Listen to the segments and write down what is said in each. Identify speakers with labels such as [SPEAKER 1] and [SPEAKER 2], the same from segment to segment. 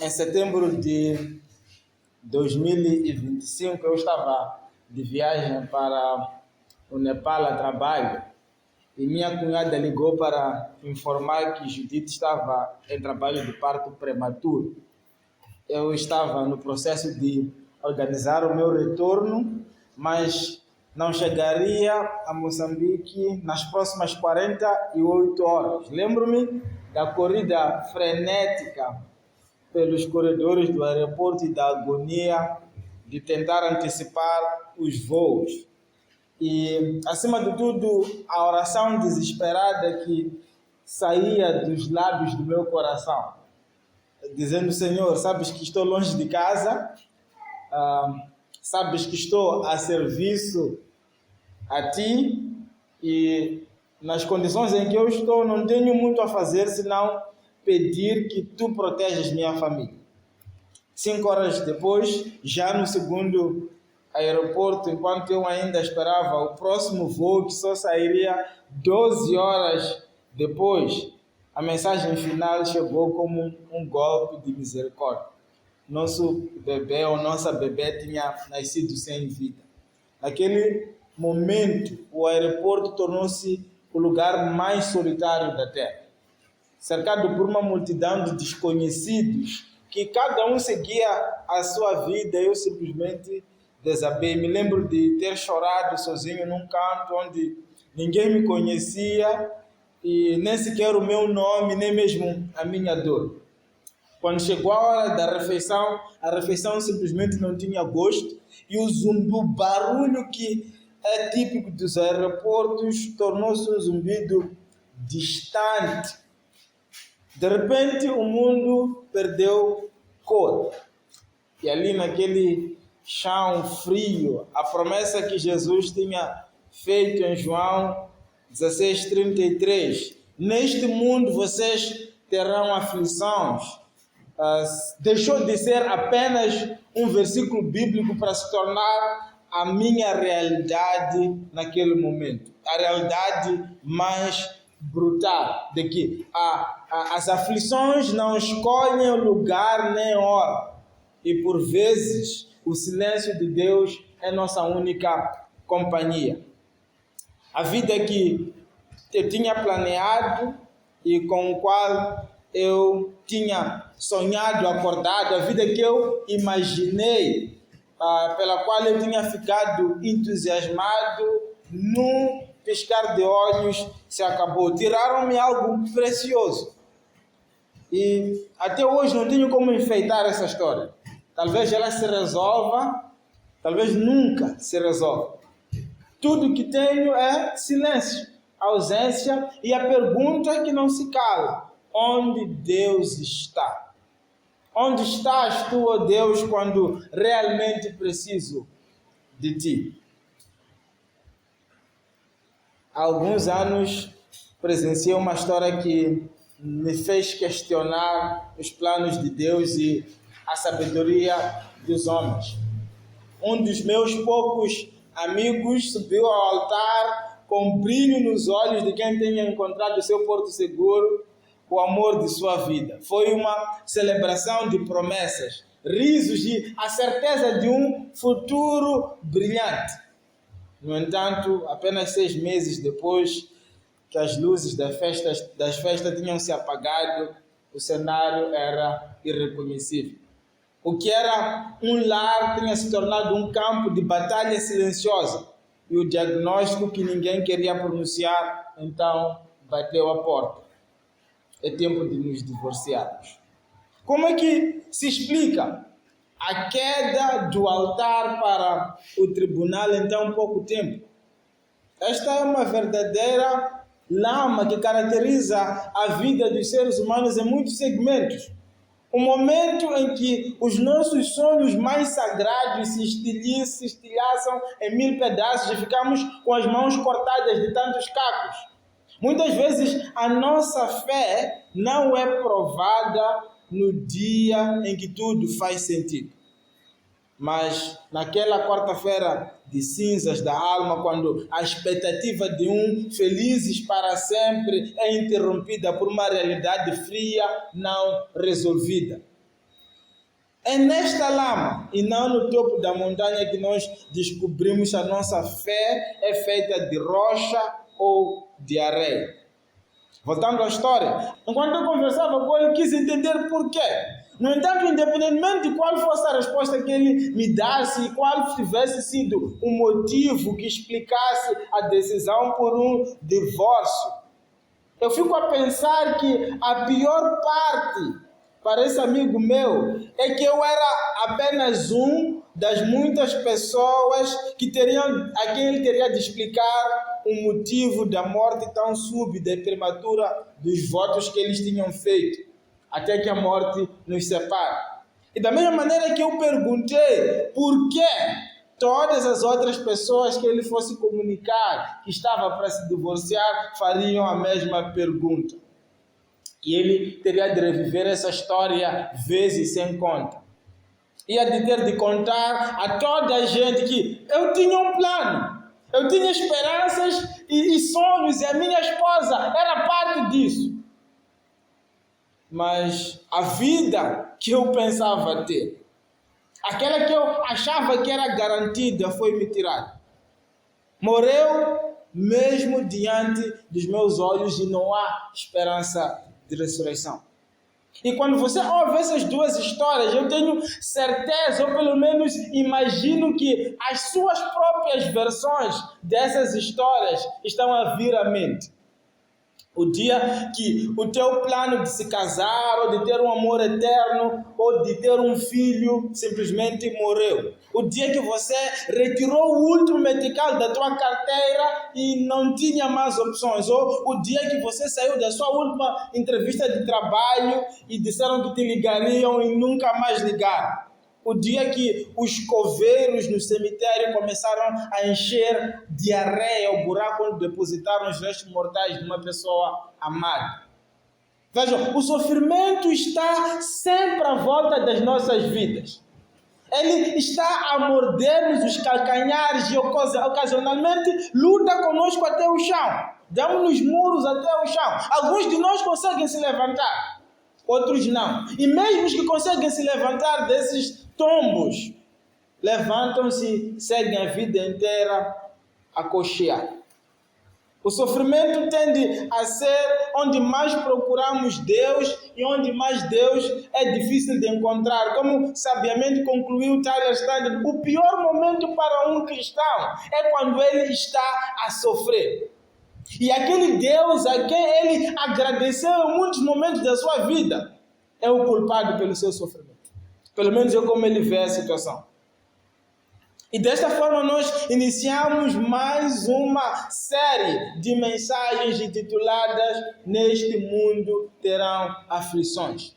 [SPEAKER 1] Em setembro de 2025, eu estava de viagem para o Nepal a trabalho e minha cunhada ligou para informar que Judite estava em trabalho de parto prematuro. Eu estava no processo de organizar o meu retorno, mas não chegaria a Moçambique nas próximas 48 horas. Lembro-me da corrida frenética pelos corredores do aeroporto e da agonia de tentar antecipar os voos. E, acima de tudo, a oração desesperada que saía dos lábios do meu coração, dizendo: Senhor, sabes que estou longe de casa, sabes que estou a serviço a Ti e nas condições em que eu estou não tenho muito a fazer senão pedir que Tu protejas minha família. 5 horas depois, já no segundo aeroporto, enquanto eu ainda esperava o próximo voo que só sairia 12 horas depois, a mensagem final chegou como um golpe de misericórdia. Nosso bebê ou nossa bebê tinha nascido sem vida. Naquele momento, o aeroporto tornou-se o lugar mais solitário da Terra, cercado por uma multidão de desconhecidos que cada um seguia a sua vida. Eu simplesmente desabei. Me lembro de ter chorado sozinho num canto onde ninguém me conhecia e nem sequer o meu nome, nem mesmo a minha dor. Quando chegou a hora da refeição, a refeição simplesmente não tinha gosto e o barulho que é típico dos aeroportos tornou-se um zumbido distante. De repente, o mundo perdeu cor. E ali naquele chão frio, a promessa que Jesus tinha feito em João 16:33, neste mundo vocês terão aflições, deixou de ser apenas um versículo bíblico para se tornar a minha realidade naquele momento. A realidade mais brutal de que as aflições não escolhem lugar nem hora. E por vezes o silêncio de Deus é nossa única companhia. A vida que eu tinha planeado e com o qual eu tinha sonhado, acordado, a vida que eu imaginei, pela qual eu tinha ficado entusiasmado, num piscar de olhos se acabou. Tiraram-me algo precioso. E até hoje não tenho como enfeitar essa história. Talvez ela se resolva, talvez nunca se resolva. Tudo que tenho é silêncio, ausência e a pergunta que não se cala: onde Deus está? Onde estás tu, ó Deus, quando realmente preciso de ti? Há alguns anos presenciei uma história que me fez questionar os planos de Deus e a sabedoria dos homens. Um dos meus poucos amigos subiu ao altar com brilho nos olhos de quem tenha encontrado o seu porto seguro, o amor de sua vida. Foi uma celebração de promessas, risos e a certeza de um futuro brilhante. No entanto, apenas 6 meses depois que as luzes das festas tinham se apagado, o cenário era irreconhecível. O que era um lar tinha se tornado um campo de batalha silenciosa. E o diagnóstico que ninguém queria pronunciar, então, bateu a porta. É tempo de nos divorciarmos. Como é que se explica a queda do altar para o tribunal em tão pouco tempo? Esta é uma verdadeira lama que caracteriza a vida dos seres humanos em muitos segmentos. O momento em que os nossos sonhos mais sagrados se estilhaçam em 1000 pedaços e ficamos com as mãos cortadas de tantos cacos. Muitas vezes a nossa fé não é provada no dia em que tudo faz sentido. Mas naquela quarta-feira de cinzas da alma, quando a expectativa de um felizes para sempre é interrompida por uma realidade fria não resolvida. É nesta lama e não no topo da montanha que nós descobrimos que a nossa fé é feita de rocha ou de areia. Voltando à história, enquanto eu conversava com ele, quis entender por quê. No entanto, independentemente de qual fosse a resposta que ele me desse e qual tivesse sido o motivo que explicasse a decisão por um divórcio, eu fico a pensar que a pior parte para esse amigo meu é que eu era apenas um das muitas pessoas a quem ele teria de explicar o motivo da morte tão súbita e prematura dos votos que eles tinham feito, até que a morte nos separe. E da mesma maneira que eu perguntei por que todas as outras pessoas que ele fosse comunicar que estava para se divorciar fariam a mesma pergunta. E ele teria de reviver essa história vezes sem conta. Ia de ter de contar a toda a gente que eu tinha um plano, eu tinha esperanças e sonhos, e a minha esposa era parte disso. Mas a vida que eu pensava ter, aquela que eu achava que era garantida, foi me tirada. Morreu mesmo diante dos meus olhos e não há esperança de ressurreição. E quando você ouve essas duas histórias, eu tenho certeza, ou pelo menos imagino que as suas próprias versões dessas histórias estão a vir à mente. O dia que o teu plano de se casar, ou de ter um amor eterno, ou de ter um filho, simplesmente morreu. O dia que você retirou o último medical da tua carteira e não tinha mais opções. Ou o dia que você saiu da sua última entrevista de trabalho e disseram que te ligariam e nunca mais ligaram. O dia que os coveiros no cemitério começaram a encher de areia o buraco onde depositaram os restos mortais de uma pessoa amada. Vejam, o sofrimento está sempre à volta das nossas vidas. Ele está a morder-nos os calcanhares e ocasionalmente luta conosco até o chão. Dá-nos muros até o chão. Alguns de nós conseguem se levantar, outros não. E mesmo os que conseguem se levantar desses tombos, levantam-se, seguem a vida inteira a cochear. O sofrimento tende a ser onde mais procuramos Deus e onde mais Deus é difícil de encontrar. Como sabiamente concluiu Tyler Standard, o pior momento para um cristão é quando ele está a sofrer. E aquele Deus a quem ele agradeceu em muitos momentos da sua vida é o culpado pelo seu sofrimento. Pelo menos eu como ele vê a situação. E desta forma nós iniciamos mais uma série de mensagens intituladas Neste Mundo Terão Aflições.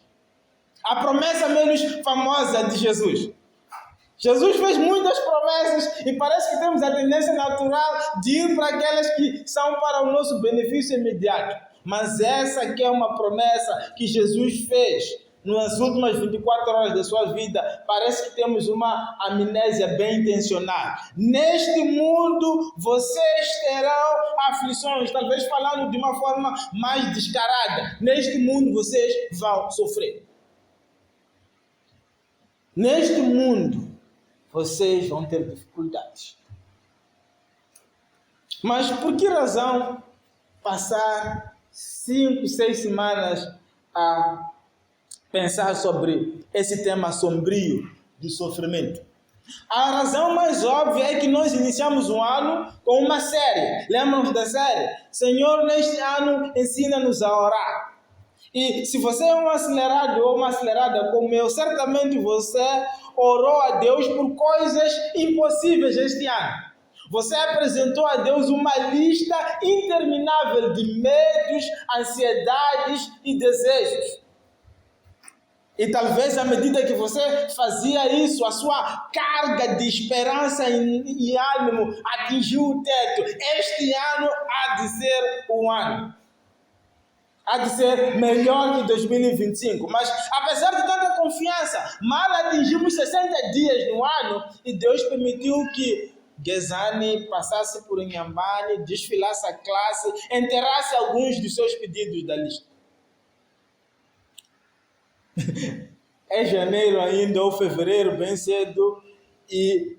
[SPEAKER 1] A promessa menos famosa de Jesus. Jesus fez muitas promessas e parece que temos a tendência natural de ir para aquelas que são para o nosso benefício imediato. Mas essa aqui é uma promessa que Jesus fez nas últimas 24 horas da sua vida. Parece que temos uma amnésia bem intencional. Neste mundo vocês terão aflições, talvez falando de uma forma mais descarada. Neste mundo vocês vão sofrer. Neste mundo vocês vão ter dificuldades. Mas por que razão passar 5, 6 semanas a pensar sobre esse tema sombrio de sofrimento? A razão mais óbvia é que nós iniciamos um ano com uma série. Lembram-se da série? Senhor, neste ano, ensina-nos a orar. E se você é um acelerado ou uma acelerada como eu, certamente você orou a Deus por coisas impossíveis este ano. Você apresentou a Deus uma lista interminável de medos, ansiedades e desejos. E talvez à medida que você fazia isso, a sua carga de esperança e ânimo atingiu o teto. Este ano há de ser um ano. Há de ser melhor que 2025. Mas apesar de tanta confiança, mal atingimos 60 dias no ano e Deus permitiu que Gezani passasse por Inhambane, desfilasse a classe, enterrasse alguns dos seus pedidos da lista. é janeiro ainda ou fevereiro, bem cedo, e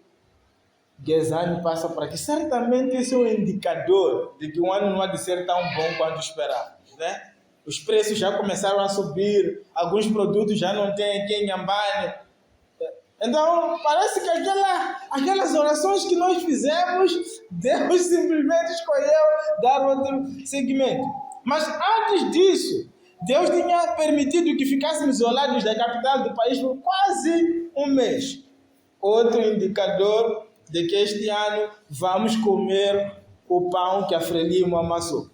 [SPEAKER 1] 10 anos passa por aqui. Certamente isso é um indicador de que o ano não há de ser tão bom quanto esperávamos, né? Os preços já começaram a subir, alguns produtos já não tem aqui em Nhambane. Então, parece que aquelas orações que nós fizemos, Deus simplesmente escolheu dar outro segmento. Mas antes disso, Deus tinha permitido que ficássemos isolados da capital do país por quase um mês. Outro indicador de que este ano vamos comer o pão que a Frelimo amassou.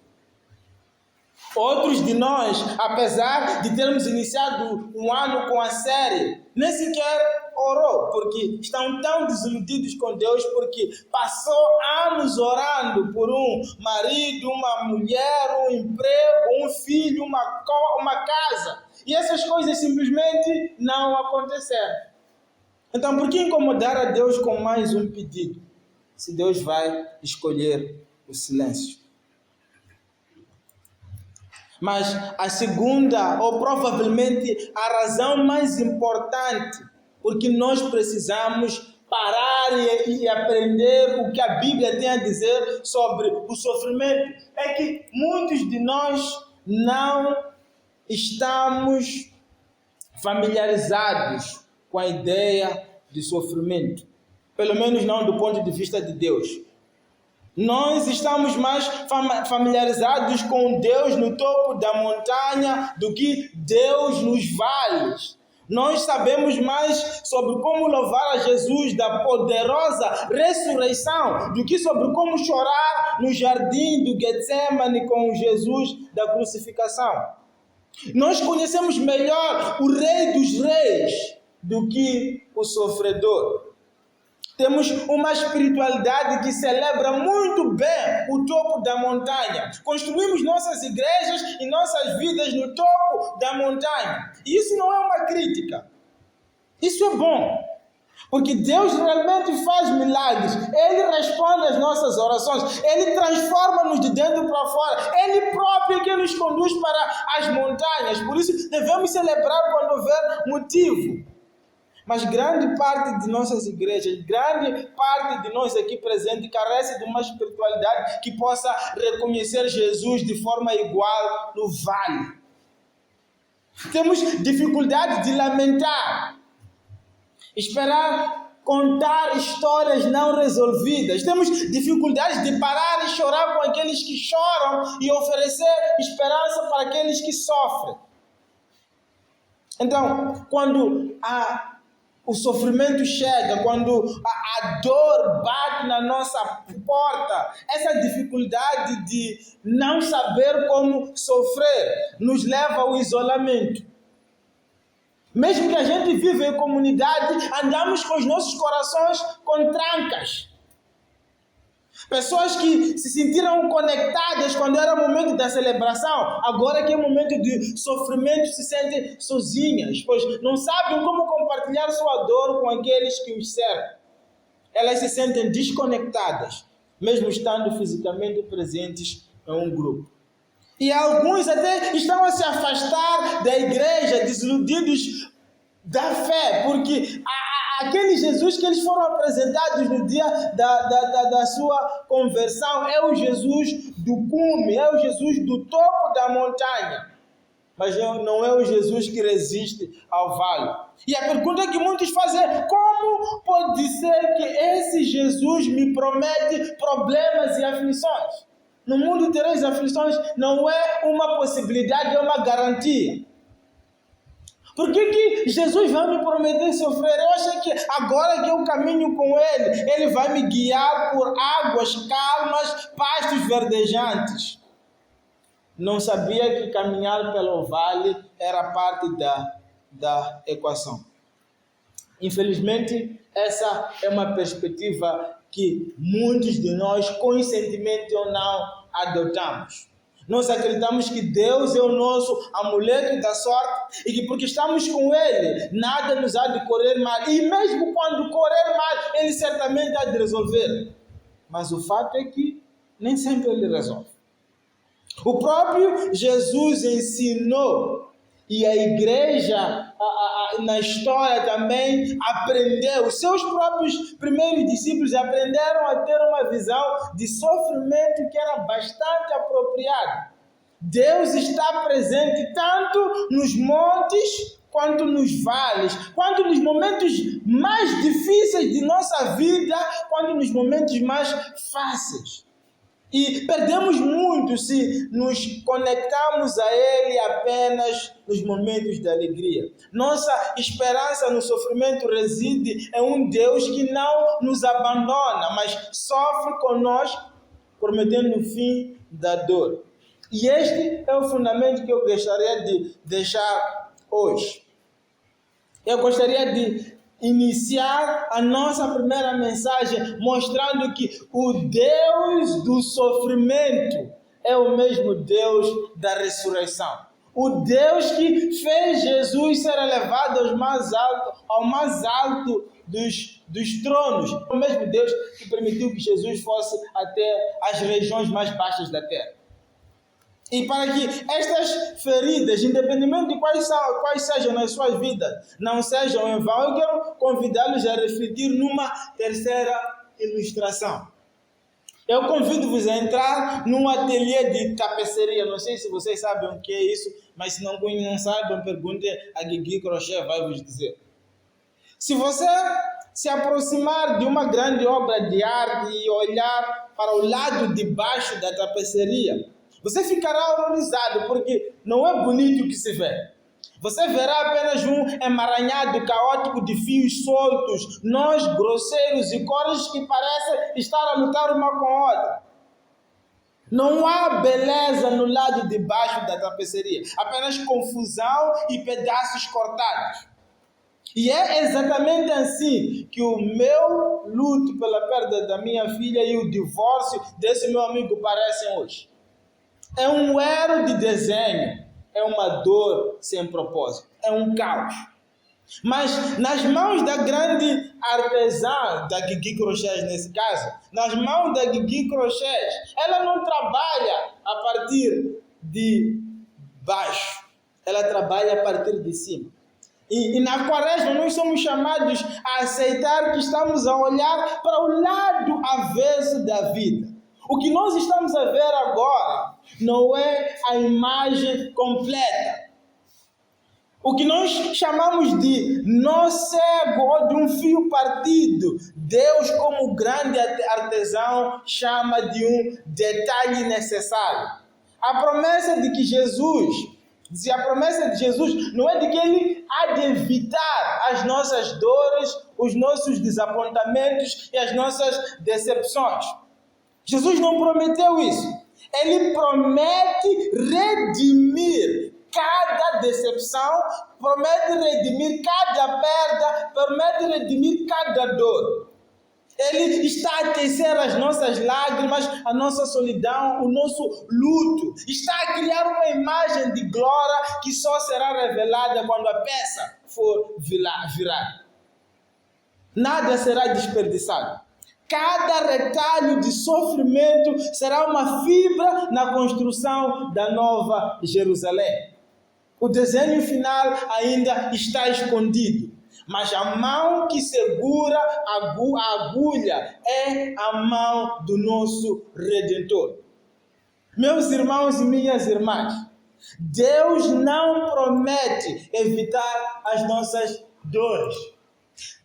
[SPEAKER 1] Outros de nós, apesar de termos iniciado um ano com a série, nem sequer orou, porque estão tão desiludidos com Deus, porque passou anos orando por um marido, uma mulher, um emprego, um filho, uma casa. E essas coisas simplesmente não aconteceram. Então, por que incomodar a Deus com mais um pedido, se Deus vai escolher o silêncio? Mas a segunda, ou provavelmente a razão mais importante, porque nós precisamos parar e aprender o que a Bíblia tem a dizer sobre o sofrimento, é que muitos de nós não estamos familiarizados com a ideia de sofrimento, pelo menos não do ponto de vista de Deus. Nós estamos mais familiarizados com Deus no topo da montanha do que Deus nos vales. Nós sabemos mais sobre como louvar a Jesus da poderosa ressurreição do que sobre como chorar no jardim do Getsemane com Jesus da crucificação. Nós conhecemos melhor o Rei dos Reis do que o sofredor. Temos uma espiritualidade que celebra muito bem o topo da montanha. Construímos nossas igrejas e nossas vidas no topo da montanha. E isso não é uma crítica. Isso é bom. Porque Deus realmente faz milagres. Ele responde às nossas orações. Ele transforma-nos de dentro para fora. Ele próprio é quem nos conduz para as montanhas. Por isso devemos celebrar quando houver motivo. Mas grande parte de nossas igrejas, grande parte de nós aqui presentes carece de uma espiritualidade que possa reconhecer Jesus de forma igual no vale. Temos dificuldade de lamentar, esperar contar histórias não resolvidas. Temos dificuldade de parar e chorar com aqueles que choram e oferecer esperança para aqueles que sofrem. Então, quando o sofrimento chega, quando a dor bate na nossa porta, essa dificuldade de não saber como sofrer nos leva ao isolamento. Mesmo que a gente vive em comunidade, andamos com os nossos corações com trancas. Pessoas que se sentiram conectadas quando era o momento da celebração, agora que é o momento de sofrimento, se sentem sozinhas, pois não sabem como compartilhar sua dor com aqueles que os cercam. Elas se sentem desconectadas, mesmo estando fisicamente presentes em um grupo. E alguns até estão a se afastar da igreja, desiludidos da fé, porque aquele Jesus que eles foram apresentados no dia da sua conversão é o Jesus do cume, é o Jesus do topo da montanha. Mas não é o Jesus que resiste ao vale. E a pergunta que muitos fazem é: como pode ser que esse Jesus me promete problemas e aflições? No mundo tereis aflições não é uma possibilidade, é uma garantia. Por que Jesus vai me prometer sofrer? Eu acho que agora que eu caminho com Ele, Ele vai me guiar por águas calmas, pastos verdejantes. Não sabia que caminhar pelo vale era parte da equação. Infelizmente, essa é uma perspectiva que muitos de nós, conscientemente ou não, adotamos. Nós acreditamos que Deus é o nosso amuleto da sorte e que porque estamos com Ele, nada nos há de correr mal. E mesmo quando correr mal, Ele certamente há de resolver. Mas o fato é que nem sempre Ele resolve. O próprio Jesus ensinou e a igreja na história também aprendeu, os seus próprios primeiros discípulos aprenderam a ter uma visão de sofrimento que era bastante apropriada. Deus está presente tanto nos montes quanto nos vales, quanto nos momentos mais difíceis de nossa vida, quanto nos momentos mais fáceis. E perdemos muito se nos conectarmos a Ele apenas nos momentos de alegria. Nossa esperança no sofrimento reside em um Deus que não nos abandona, mas sofre conosco, prometendo o fim da dor. E este é o fundamento que eu gostaria de deixar hoje. Eu gostaria de iniciar a nossa primeira mensagem mostrando que o Deus do sofrimento é o mesmo Deus da ressurreição. O Deus que fez Jesus ser elevado ao mais alto dos tronos. O mesmo Deus que permitiu que Jesus fosse até as regiões mais baixas da terra. E para que estas feridas, independente de quais sejam nas suas vidas, não sejam em vão, eu quero convidá-los a refletir numa terceira ilustração. Eu convido-vos a entrar num ateliê de tapeçaria. Não sei se vocês sabem o que é isso, mas se não sabem, perguntem a Guigui Crochet, vai vos dizer. Se você se aproximar de uma grande obra de arte e olhar para o lado de baixo da tapeçaria, você ficará horrorizado, porque não é bonito o que se vê. Você verá apenas um emaranhado caótico de fios soltos, nós grosseiros e cores que parecem estar a lutar uma com a outra. Não há beleza no lado de baixo da tapeçaria, apenas confusão e pedaços cortados. E é exatamente assim que o meu luto pela perda da minha filha e o divórcio desse meu amigo parecem hoje. É um erro de desenho, é uma dor sem propósito, é um caos. Mas nas mãos da grande artesã, da Guigui Crochet nesse caso, nas mãos da Guigui Crochet, ela não trabalha a partir de baixo, ela trabalha a partir de cima. E na quaresma nós somos chamados a aceitar que estamos a olhar para o lado avesso da vida. O que nós estamos a ver agora não é a imagem completa. O que nós chamamos de nó cego ou de um fio partido, Deus, como grande artesão, chama de um detalhe necessário. A promessa de Jesus não é de que Ele há de evitar as nossas dores, os nossos desapontamentos e as nossas decepções. Jesus não prometeu isso. Ele promete redimir cada decepção, promete redimir cada perda, promete redimir cada dor. Ele está a tecer as nossas lágrimas, a nossa solidão, o nosso luto. Está a criar uma imagem de glória que só será revelada quando a peça for virada. Nada será desperdiçado. Cada retalho de sofrimento será uma fibra na construção da nova Jerusalém. O desenho final ainda está escondido, mas a mão que segura a agulha é a mão do nosso Redentor. Meus irmãos e minhas irmãs, Deus não promete evitar as nossas dores.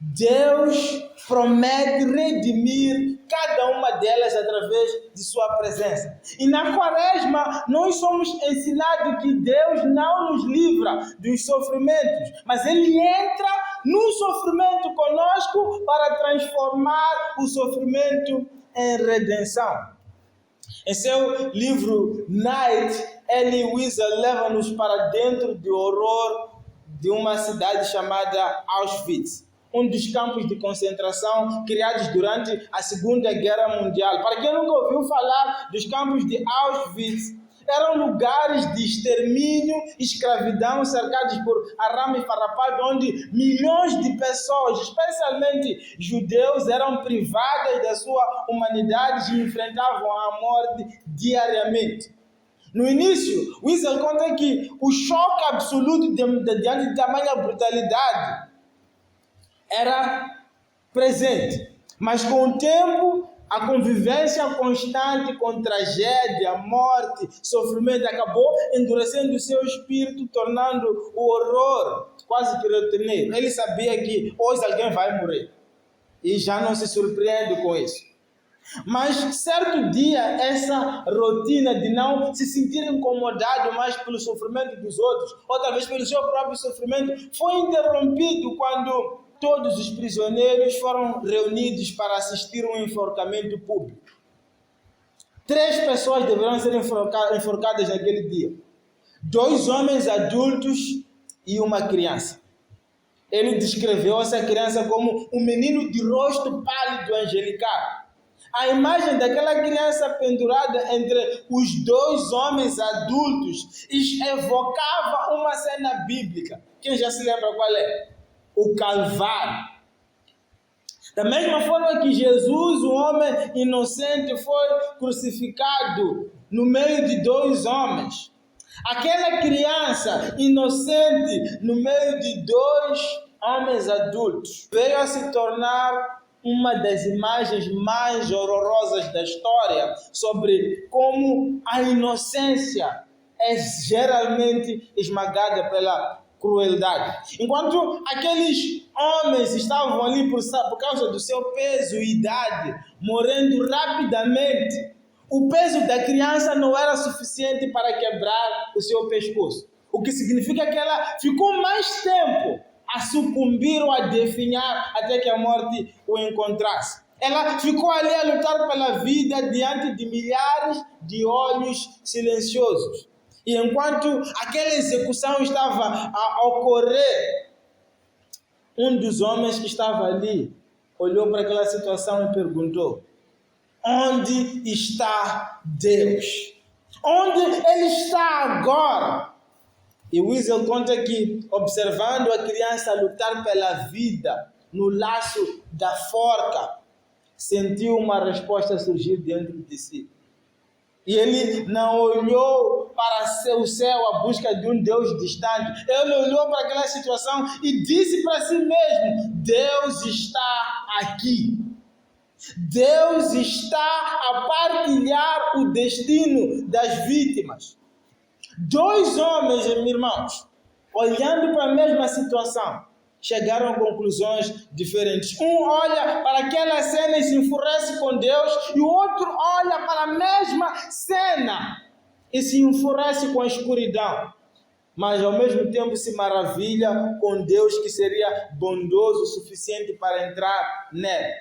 [SPEAKER 1] Deus promete redimir cada uma delas através de sua presença. E na quaresma nós somos ensinados que Deus não nos livra dos sofrimentos, mas Ele entra no sofrimento conosco para transformar o sofrimento em redenção. Em seu livro Night, Elie Wiesel leva-nos para dentro do horror de uma cidade chamada Auschwitz, um dos campos de concentração criados durante a Segunda Guerra Mundial. Para quem nunca ouviu falar dos campos de Auschwitz, eram lugares de extermínio, escravidão, cercados por arame farrapado, onde milhões de pessoas, especialmente judeus, eram privadas da sua humanidade e enfrentavam a morte diariamente. No início, Wiesel conta que o choque absoluto diante de tamanha brutalidade era presente, mas com o tempo, a convivência constante com tragédia, morte, sofrimento acabou endurecendo o seu espírito, tornando o horror quase que rotineiro. Ele sabia que hoje alguém vai morrer e já não se surpreende com isso. Mas certo dia, essa rotina de não se sentir incomodado mais pelo sofrimento dos outros, ou talvez pelo seu próprio sofrimento, foi interrompido quando todos os prisioneiros foram reunidos para assistir um enforcamento público. 3 pessoas deverão ser enforcadas naquele dia. 2 homens adultos e uma criança. Ele descreveu essa criança como um menino de rosto pálido angelical. A imagem daquela criança pendurada entre os 2 homens adultos evocava uma cena bíblica. Quem já se lembra qual é? O Calvário. Da mesma forma que Jesus, o homem inocente, foi crucificado no meio de 2 homens. Aquela criança inocente no meio de 2 homens adultos veio a se tornar uma das imagens mais horrorosas da história sobre como a inocência é geralmente esmagada pela crueldade. Enquanto aqueles homens estavam ali por causa do seu peso e idade, morrendo rapidamente, o peso da criança não era suficiente para quebrar o seu pescoço. O que significa que ela ficou mais tempo a sucumbir ou a definhar até que a morte o encontrasse. Ela ficou ali a lutar pela vida diante de milhares de olhos silenciosos. E enquanto aquela execução estava a ocorrer, um dos homens que estava ali olhou para aquela situação e perguntou: onde está Deus? Onde Ele está agora? E Wiesel conta que, observando a criança lutar pela vida no laço da forca, sentiu uma resposta surgir dentro de si. E ele não olhou para o céu à busca de um Deus distante. Ele olhou para aquela situação e disse para si mesmo: Deus está aqui. Deus está a partilhar o destino das vítimas. 2 homens, meus irmãos, olhando para a mesma situação, chegaram a conclusões diferentes. Um olha para aquela cena e se enfurece com Deus, e o outro olha para a mesma cena e se enfurece com a escuridão. Mas ao mesmo tempo se maravilha com Deus que seria bondoso o suficiente para entrar nele.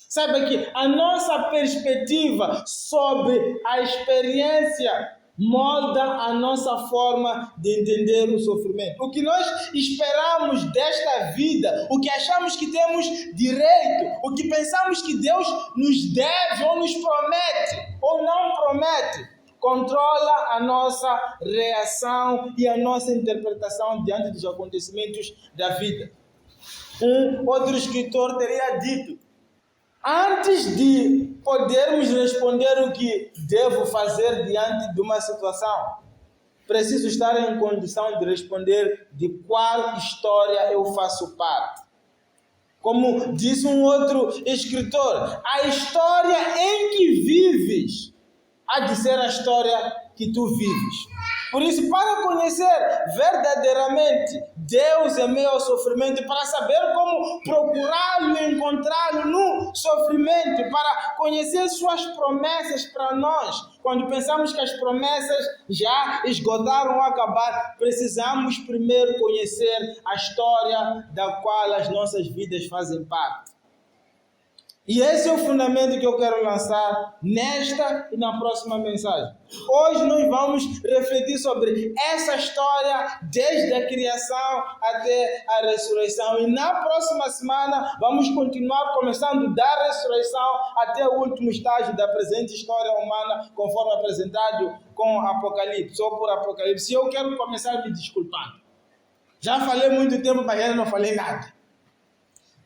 [SPEAKER 1] Sabe que a nossa perspectiva sobre a experiência molda a nossa forma de entender o sofrimento. O que nós esperamos desta vida, o que achamos que temos direito, o que pensamos que Deus nos deve ou nos promete ou não promete, controla a nossa reação e a nossa interpretação diante dos acontecimentos da vida. Um outro escritor teria dito: antes de podermos responder o que devo fazer diante de uma situação, preciso estar em condição de responder de qual história eu faço parte. Como disse um outro escritor, a história em que vives há de ser a história que tu vives. Por isso, para conhecer verdadeiramente Deus em meio ao sofrimento, para saber como procurá-lo e encontrá-lo no sofrimento, para conhecer suas promessas para nós, quando pensamos que as promessas já esgotaram ou acabaram, precisamos primeiro conhecer a história da qual as nossas vidas fazem parte. E esse é o fundamento que eu quero lançar nesta e na próxima mensagem. Hoje nós vamos refletir sobre essa história desde a criação até a ressurreição. E na próxima semana vamos continuar começando da ressurreição até o último estágio da presente história humana, conforme apresentado com Apocalipse ou por Apocalipse. E eu quero começar me desculpando. Já falei muito tempo, mas ainda não falei nada.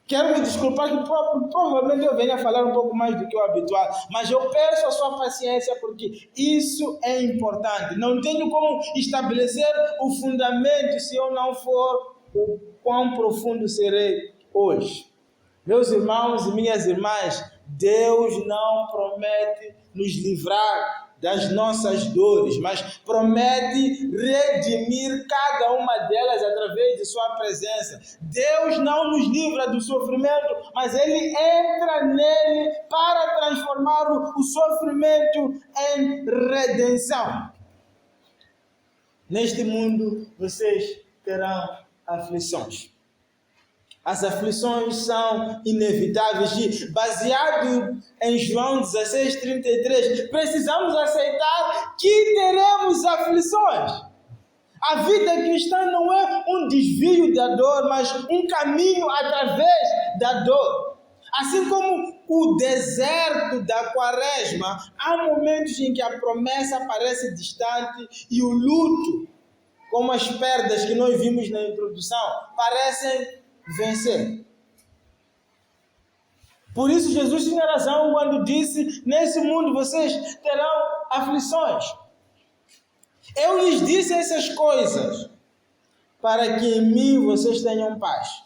[SPEAKER 1] Quero me desculpar que provavelmente eu venha falar um pouco mais do que o habitual, mas eu peço a sua paciência porque isso é importante. Não tenho como estabelecer o fundamento se eu não for o quão profundo serei hoje. Meus irmãos e minhas irmãs, Deus não promete nos livrar das nossas dores, mas promete redimir cada uma delas através de sua presença. Deus não nos livra do sofrimento, mas Ele entra nele para transformar o sofrimento em redenção. Neste mundo, vocês terão aflições. As aflições são inevitáveis e, baseado em João 16:33, precisamos aceitar que teremos aflições. A vida cristã não é um desvio da dor, mas um caminho através da dor. Assim como o deserto da Quaresma, há momentos em que a promessa parece distante e o luto, como as perdas que nós vimos na introdução, parecem vencer. Por isso Jesus tinha razão quando disse: nesse mundo vocês terão aflições. Eu lhes disse essas coisas para que em mim vocês tenham paz.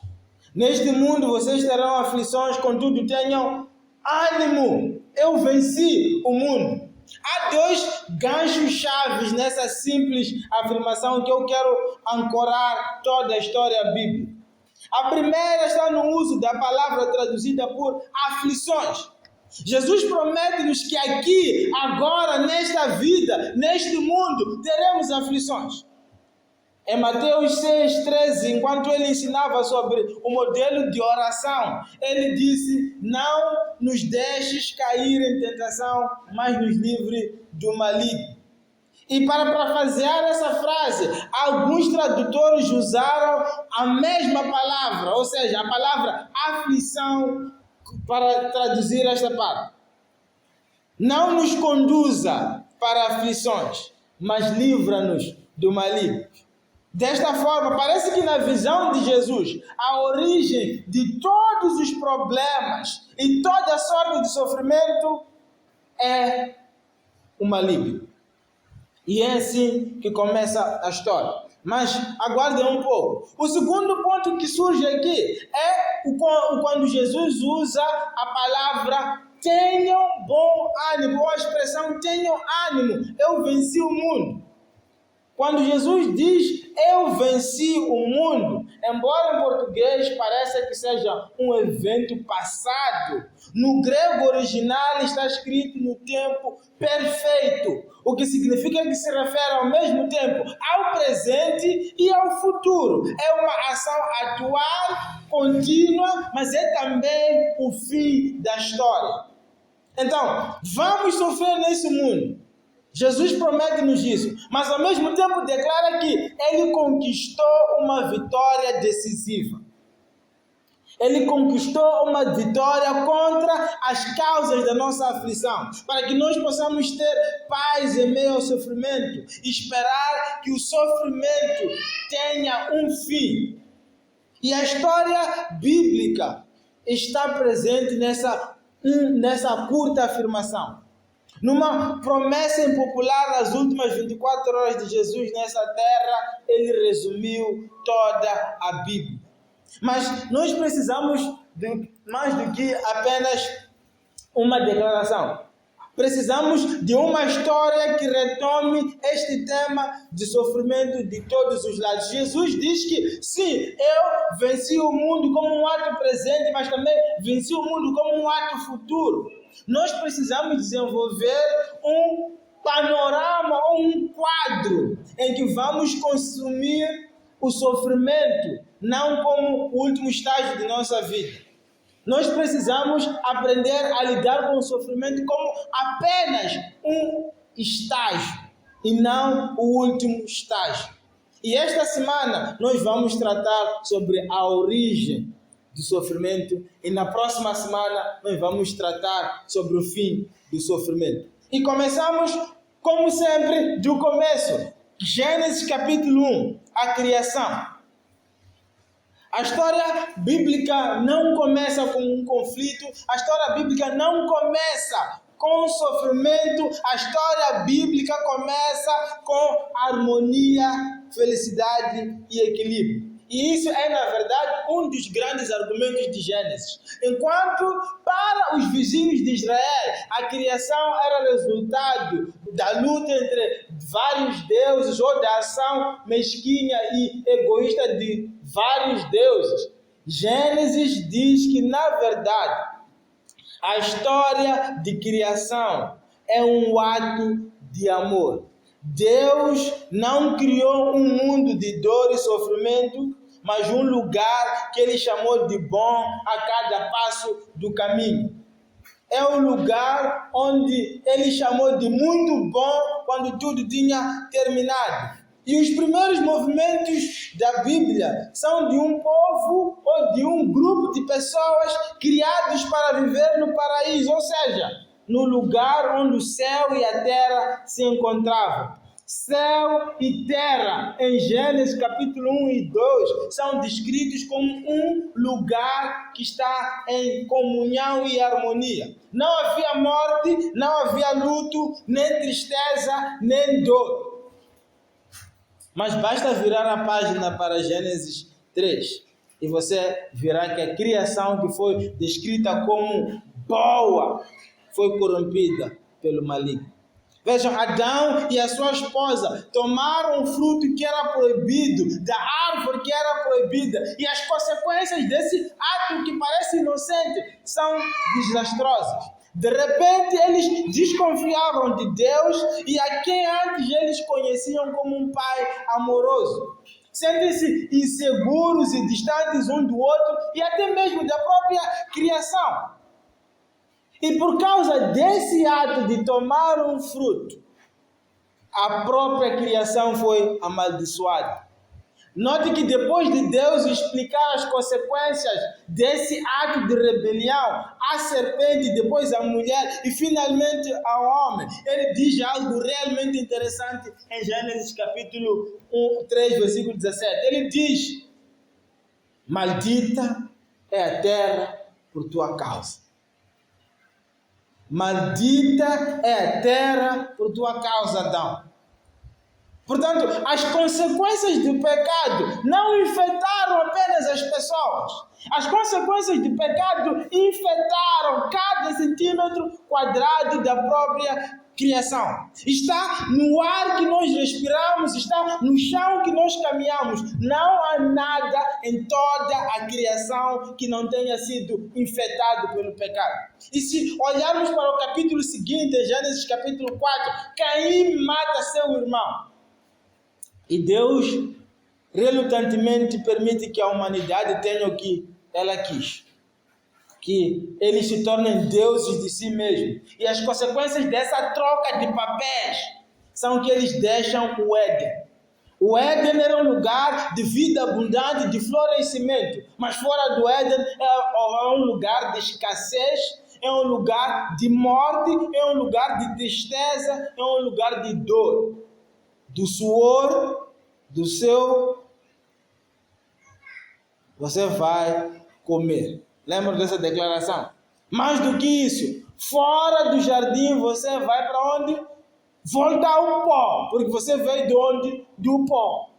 [SPEAKER 1] Neste mundo vocês terão aflições, contudo tenham ânimo. Eu venci o mundo. Há dois ganchos chaves nessa simples afirmação que eu quero ancorar toda a história bíblica. A primeira está no uso da palavra traduzida por aflições. Jesus promete-nos que aqui, agora, nesta vida, neste mundo, teremos aflições. Em Mateus 6,13, enquanto ele ensinava sobre o modelo de oração, ele disse: não nos deixes cair em tentação, mas nos livre do maligno. E para parafrasear essa frase, alguns tradutores usaram a mesma palavra, ou seja, a palavra aflição, para traduzir esta parte. Não nos conduza para aflições, mas livra-nos do maligno. Desta forma, parece que na visão de Jesus, a origem de todos os problemas e toda sorte de sofrimento é o maligno. E é assim que começa a história. Mas aguardem um pouco. O segundo ponto que surge aqui é quando Jesus usa a palavra tenham bom ânimo, ou a expressão tenham ânimo, eu venci o mundo. Quando Jesus diz eu venci o mundo, embora em português pareça que seja um evento passado, no grego original está escrito no tempo perfeito, o que significa que se refere ao mesmo tempo ao presente e ao futuro. É uma ação atual, contínua, mas é também o fim da história. Então, vamos sofrer nesse mundo. Jesus promete-nos isso, mas ao mesmo tempo declara que Ele conquistou uma vitória decisiva. Ele conquistou uma vitória contra as causas da nossa aflição, para que nós possamos ter paz em meio ao sofrimento e esperar que o sofrimento tenha um fim. E a história bíblica está presente nessa curta afirmação. Numa promessa impopular nas últimas 24 horas de Jesus nessa terra, ele resumiu toda a Bíblia. Mas nós precisamos de mais do que apenas uma declaração. Precisamos de uma história que retome este tema de sofrimento de todos os lados. Jesus diz que sim, eu venci o mundo como um ato presente, mas também venci o mundo como um ato futuro. Nós precisamos desenvolver um panorama ou um quadro em que vamos consumir o sofrimento, não como o último estágio de nossa vida. Nós precisamos aprender a lidar com o sofrimento como apenas um estágio e não o último estágio. E esta semana nós vamos tratar sobre a origem do sofrimento e na próxima semana nós vamos tratar sobre o fim do sofrimento. E começamos, como sempre, do começo. Gênesis capítulo 1, a criação. A história bíblica não começa com um conflito, a história bíblica não começa com sofrimento, a história bíblica começa com harmonia, felicidade e equilíbrio. E isso é, na verdade, um dos grandes argumentos de Gênesis. Enquanto para os vizinhos de Israel a criação era resultado da luta entre vários deuses ou da ação mesquinha e egoísta de vários deuses, Gênesis diz que, na verdade, a história de criação é um ato de amor. Deus não criou um mundo de dor e sofrimento, mas um lugar que Ele chamou de bom a cada passo do caminho. É um lugar onde Ele chamou de muito bom quando tudo tinha terminado. E os primeiros movimentos da Bíblia são de um povo ou de um grupo de pessoas criados para viver no paraíso, ou seja, no lugar onde o céu e a terra se encontravam. Céu e terra, em Gênesis capítulo 1 e 2, são descritos como um lugar que está em comunhão e harmonia. Não havia morte, não havia luto, nem tristeza, nem dor. Mas basta virar a página para Gênesis 3 e você verá que a criação que foi descrita como boa foi corrompida pelo maligno. Vejam, Adão e a sua esposa tomaram um fruto que era proibido, da árvore que era proibida, e as consequências desse ato que parece inocente são desastrosas. De repente, eles desconfiavam de Deus e a quem antes eles conheciam como um pai amoroso. Sentem-se inseguros e distantes um do outro e até mesmo da própria criação. E por causa desse ato de tomar um fruto, a própria criação foi amaldiçoada. Note que depois de Deus explicar as consequências desse ato de rebelião à serpente, depois à mulher e finalmente ao homem, ele diz algo realmente interessante em Gênesis capítulo 3, versículo 17. Ele diz: maldita é a terra por tua causa. Maldita é a terra por tua causa, Adão. Portanto, as consequências do pecado não infectaram apenas as pessoas. As consequências do pecado infectaram cada centímetro quadrado da própria criação. Está no ar que nós respiramos, está no chão que nós caminhamos. Não há nada em toda a criação que não tenha sido infectado pelo pecado. E se olharmos para o capítulo seguinte, Gênesis capítulo 4, Caim mata seu irmão. E Deus relutantemente permite que a humanidade tenha o que ela quis. Que eles se tornem deuses de si mesmos. E as consequências dessa troca de papéis são que eles deixam o Éden. O Éden era um lugar de vida abundante, de florescimento. Mas fora do Éden é um lugar de escassez, é um lugar de morte, é um lugar de tristeza, é um lugar de dor. Do suor do seu você vai comer. Lembra dessa declaração? Mais do que isso, fora do jardim você vai para onde? Volta ao pó, porque você veio de onde? Do pó.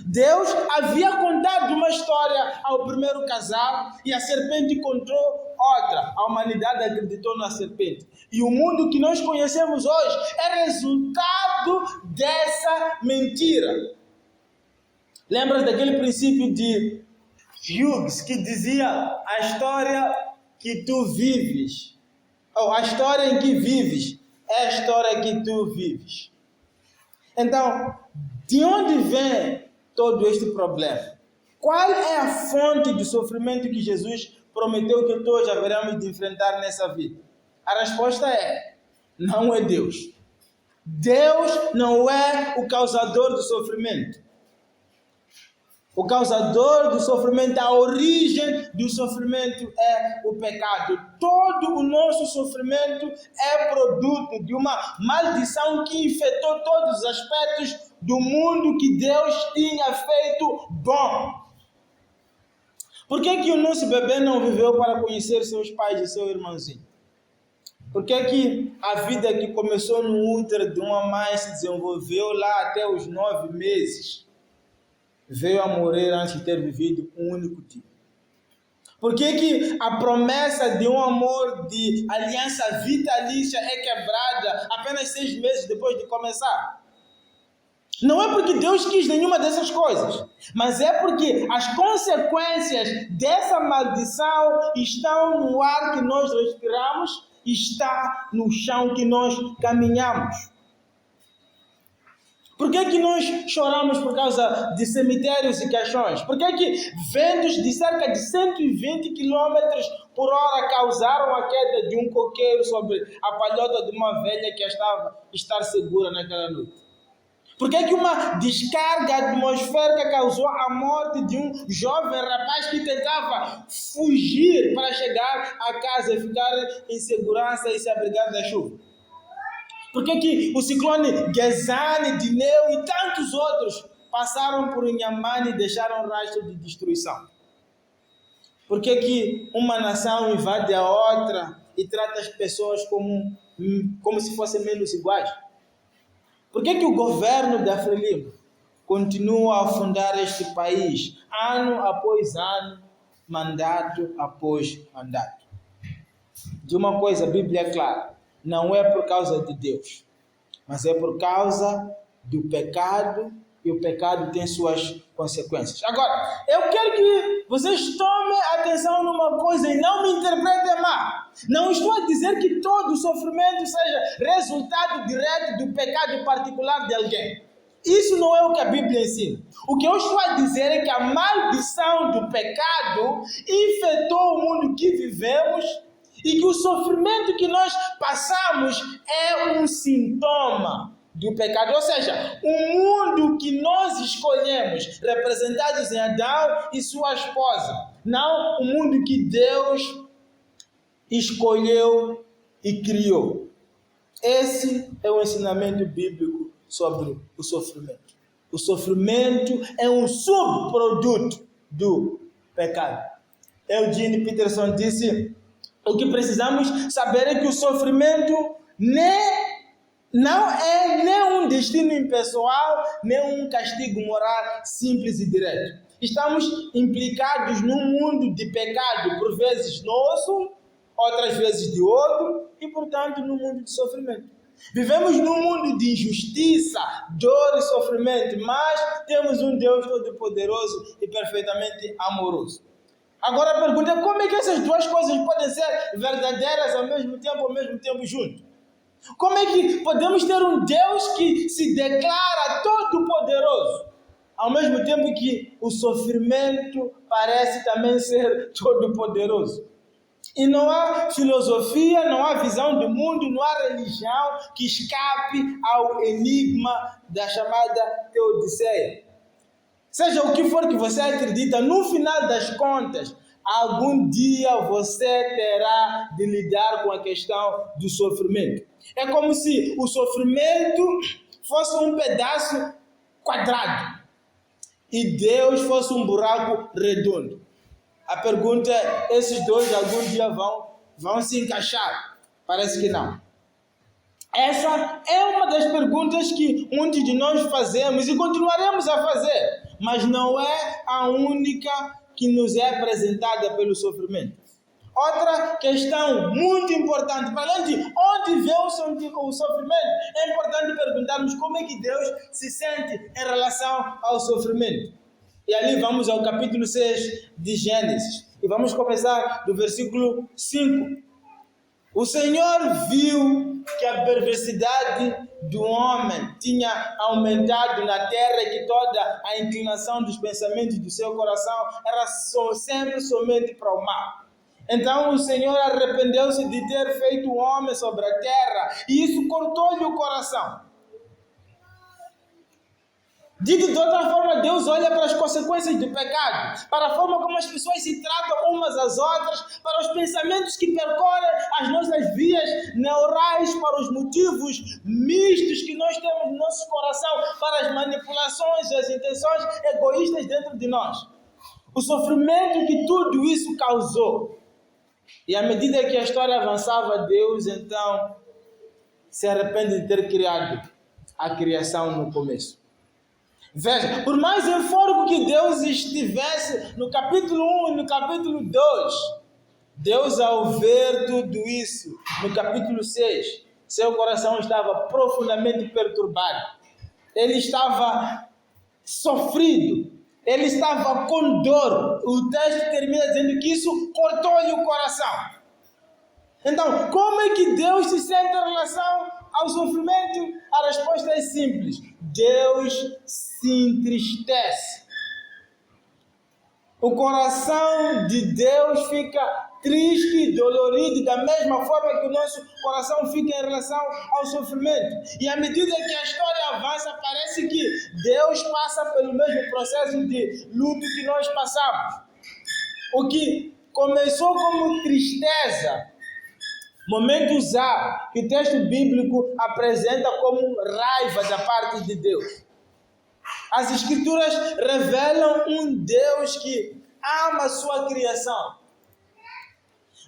[SPEAKER 1] Deus havia contado uma história ao primeiro casal e a serpente contou outra. A humanidade acreditou na serpente. E o mundo que nós conhecemos hoje é resultado dessa mentira. Lembras daquele princípio de Hughes que dizia: a história que tu vives, ou a história em que vives, é a história que tu vives. Então, de onde vem todo este problema? Qual é a fonte do sofrimento que Jesus prometeu que todos haveremos de enfrentar nessa vida? A resposta é: não é Deus. Deus não é o causador do sofrimento. O causador do sofrimento, a origem do sofrimento é o pecado. Todo o nosso sofrimento é produto de uma maldição que infectou todos os aspectos do mundo que Deus tinha feito bom. Por que o nosso bebê não viveu para conhecer seus pais e seu irmãozinho? Por que a vida que começou no útero de uma mãe se desenvolveu lá até os 9 meses, veio a morrer antes de ter vivido um único dia? Por que a promessa de um amor, de aliança vitalícia é quebrada apenas 6 meses depois de começar? Não é porque Deus quis nenhuma dessas coisas, mas é porque as consequências dessa maldição estão no ar que nós respiramos, está no chão que nós caminhamos. Por que nós choramos por causa de cemitérios e caixões? Por que ventos de cerca de 120 km por hora causaram a queda de um coqueiro sobre a palhota de uma velha que estava estar segura naquela noite? Por que uma descarga atmosférica causou a morte de um jovem rapaz que tentava fugir para chegar a casa e ficar em segurança e se abrigar da chuva? Por que o ciclone Gezani, Dineu e tantos outros passaram por Inhambane e deixaram rastro de destruição? Por que uma nação invade a outra e trata as pessoas como se fossem menos iguais? Por que o governo da Frelimo continua a afundar este país, ano após ano, mandato após mandato? De uma coisa a Bíblia é clara, não é por causa de Deus, mas é por causa do pecado, e o pecado tem suas consequências. Agora, eu quero que vocês tomem atenção numa coisa e não me interpretem mal. Não estou a dizer que todo o sofrimento seja resultado direto do pecado particular de alguém. Isso não é o que a Bíblia ensina. O que eu estou a dizer é que a maldição do pecado infectou o mundo que vivemos e que o sofrimento que nós passamos é um sintoma do pecado. Ou seja, o mundo que nós escolhemos, representados em Adão e sua esposa, não o mundo que Deus escolheu e criou. Esse é o ensinamento bíblico sobre o sofrimento. O sofrimento é um subproduto do pecado. Eugene Peterson disse: o que precisamos saber é que o sofrimento não é nem um destino impessoal, nem um castigo moral simples e direto. Estamos implicados num mundo de pecado, por vezes nosso, outras vezes de outro, e portanto num mundo de sofrimento. Vivemos num mundo de injustiça, dor e sofrimento, mas temos um Deus todo-poderoso e perfeitamente amoroso. Agora a pergunta é: como é que essas duas coisas podem ser verdadeiras ao mesmo tempo juntos? Como é que podemos ter um Deus que se declara todo-poderoso, ao mesmo tempo que o sofrimento parece também ser todo-poderoso? E não há filosofia, não há visão do mundo, não há religião que escape ao enigma da chamada Teodiceia. Seja o que for que você acredita, no final das contas, algum dia você terá de lidar com a questão do sofrimento. É como se o sofrimento fosse um pedaço quadrado e Deus fosse um buraco redondo. A pergunta é: esses dois algum dia vão se encaixar? Parece que não. Essa é uma das perguntas que muitos de nós fazemos e continuaremos a fazer, mas não é a única que nos é apresentada pelo sofrimento. Outra questão muito importante, para além de onde vê o sofrimento, é importante perguntarmos como é que Deus se sente em relação ao sofrimento. E ali vamos ao capítulo 6 de Gênesis. E vamos começar do versículo 5. O Senhor viu que a perversidade do homem tinha aumentado na terra e que toda a inclinação dos pensamentos do seu coração era sempre somente para o mal. Então o Senhor arrependeu-se de ter feito o homem sobre a terra e isso cortou-lhe o coração. Dito de outra forma, Deus olha para as consequências do pecado, para a forma como as pessoas se tratam umas às outras, para os pensamentos que percorrem as nossas vias neurais, para os motivos mistos que nós temos no nosso coração, para as manipulações e as intenções egoístas dentro de nós. o sofrimento que tudo isso causou. E à medida que a história avançava, Deus então se arrepende de ter criado a criação no começo. Veja, por mais eufórico que Deus estivesse no capítulo 1 e no capítulo 2, Deus, ao ver tudo isso, no capítulo 6, seu coração estava profundamente perturbado. Ele estava sofrido. Ele estava com dor. O texto termina dizendo que isso cortou-lhe o coração. Então, como é que Deus se sente em relação ao sofrimento? A resposta é simples. Deus se entristece. O coração de Deus fica triste e dolorido, da mesma forma que o nosso coração fica em relação ao sofrimento. E à medida que a história avança, parece que Deus passa pelo mesmo processo de luto que nós passamos. O que começou como tristeza, momentos há que o texto bíblico apresenta como raiva da parte de Deus. As Escrituras revelam um Deus que ama a sua criação.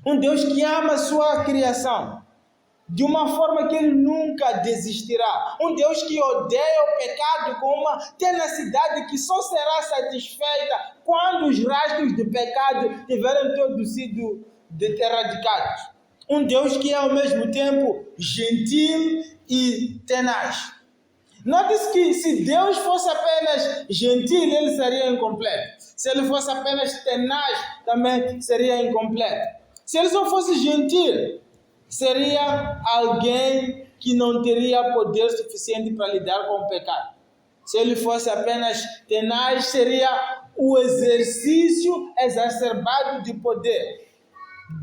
[SPEAKER 1] Um Deus que ama a sua criação de uma forma que Ele nunca desistirá. Um Deus que odeia o pecado com uma tenacidade que só será satisfeita quando os rastros do pecado tiverem todos sido erradicados. Um Deus que é ao mesmo tempo gentil e tenaz. Note-se que se Deus fosse apenas gentil, Ele seria incompleto. Se Ele fosse apenas tenaz, também seria incompleto. Se Ele só fosse gentil, seria alguém que não teria poder suficiente para lidar com o pecado. Se Ele fosse apenas tenaz, seria o exercício exacerbado de poder.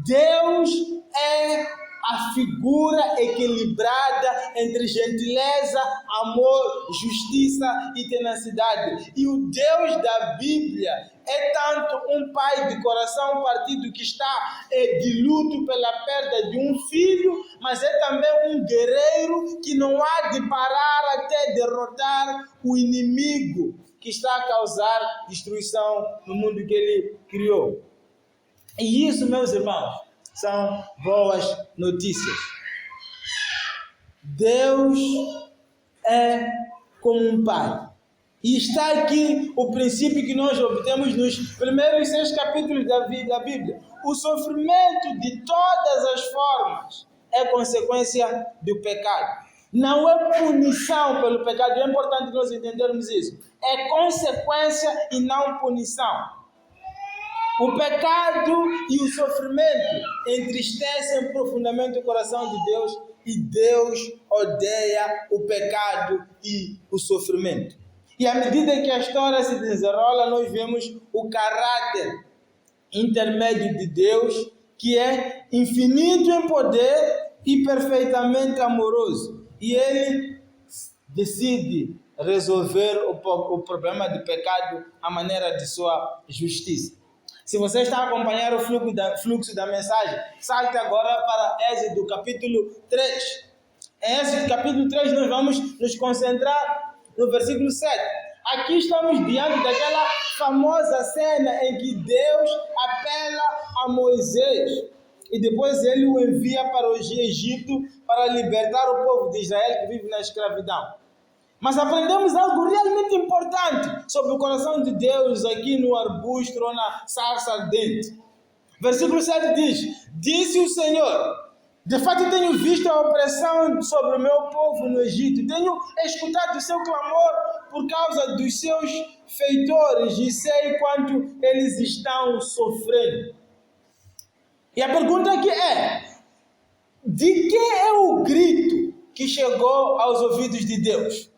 [SPEAKER 1] Deus é a figura equilibrada entre gentileza, amor, justiça e tenacidade. E o Deus da Bíblia é tanto um pai de coração partido que está de luto pela perda de um filho, mas é também um guerreiro que não há de parar até derrotar o inimigo que está a causar destruição no mundo que ele criou. E isso, meus irmãos, são boas notícias. Deus é como um pai. E está aqui o princípio que nós obtemos nos primeiros 6 capítulos da Bíblia. O sofrimento de todas as formas é consequência do pecado. Não é punição pelo pecado. É importante nós entendermos isso. É consequência e não punição. O pecado e o sofrimento entristecem profundamente o coração de Deus e Deus odeia o pecado e o sofrimento. E à medida que a história se desenrola, nós vemos o caráter intermédio de Deus, que é infinito em poder e perfeitamente amoroso. E Ele decide resolver o problema do pecado à maneira de sua justiça. Se você está a acompanhar o fluxo da mensagem, salte agora para Êxodo capítulo 3. Em Êxodo capítulo 3 nós vamos nos concentrar no versículo 7. Aqui estamos diante daquela famosa cena em que Deus apela a Moisés e depois ele o envia para o Egito para libertar o povo de Israel que vive na escravidão. Mas aprendemos algo realmente importante sobre o coração de Deus aqui no arbusto ou na sarça ardente. Versículo 7 diz: Disse o Senhor, de fato tenho visto a opressão sobre o meu povo no Egito, tenho escutado o seu clamor por causa dos seus feitores e sei quanto eles estão sofrendo. E a pergunta aqui é: de que é o grito que chegou aos ouvidos de Deus?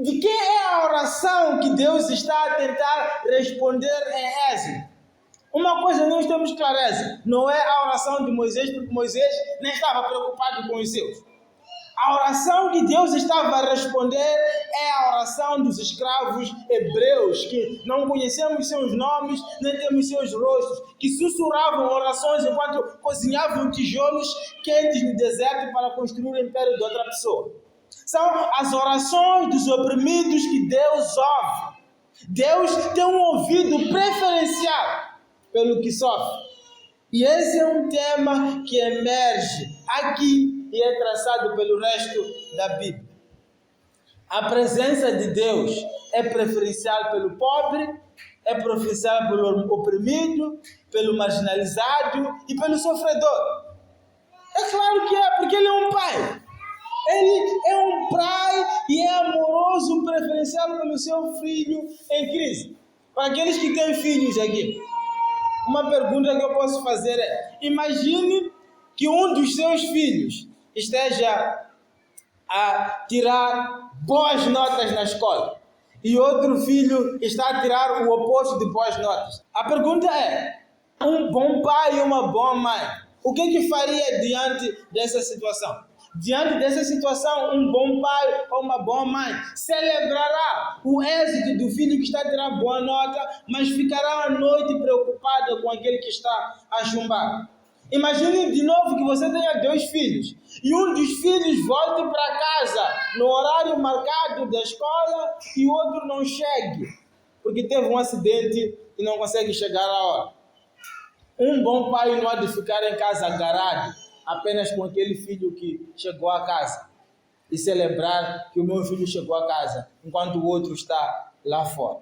[SPEAKER 1] De que é a oração que Deus está a tentar responder em Êxodo? Uma coisa nós temos clareza, não é a oração de Moisés, porque Moisés nem estava preocupado com os seus. A oração que Deus estava a responder é a oração dos escravos hebreus, que não conhecemos seus nomes, nem temos seus rostos, que sussurravam orações enquanto cozinhavam tijolos quentes no deserto para construir o império de outra pessoa. São as orações dos oprimidos que Deus ouve. Deus tem um ouvido preferencial pelo que sofre. E esse é um tema que emerge aqui e é traçado pelo resto da Bíblia. A presença de Deus é preferencial pelo pobre, é preferencial pelo oprimido, pelo marginalizado e pelo sofredor. É claro que é, porque Ele é um pai. Ele é um pai e é amoroso, preferencial pelo seu filho em crise. Para aqueles que têm filhos aqui, uma pergunta que eu posso fazer é: imagine que um dos seus filhos esteja a tirar boas notas na escola e outro filho está a tirar o oposto de boas notas. A pergunta é: um bom pai e uma boa mãe, o que faria diante dessa situação? Diante dessa situação, um bom pai ou uma boa mãe celebrará o êxito do filho que está a tirar boa nota, mas ficará à noite preocupada com aquele que está a chumbar. Imagine de novo que você tenha 2 filhos e um dos filhos volte para casa no horário marcado da escola e o outro não chegue, porque teve um acidente e não consegue chegar à hora. Um bom pai não há de ficar em casa agarrado apenas com aquele filho que chegou a casa e celebrar que o meu filho chegou a casa enquanto o outro está lá fora.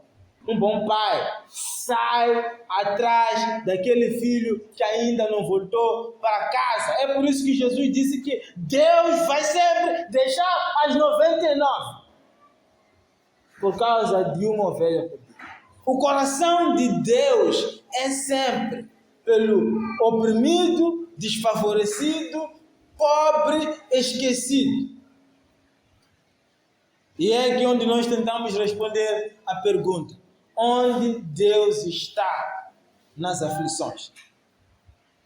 [SPEAKER 1] Um bom pai sai atrás daquele filho que ainda não voltou para casa. É por isso que Jesus disse que Deus vai sempre deixar as 99 por causa de uma ovelha perdida. O coração de Deus é sempre pelo oprimido, desfavorecido, pobre, esquecido. E é aqui onde nós tentamos responder a pergunta: onde Deus está nas aflições?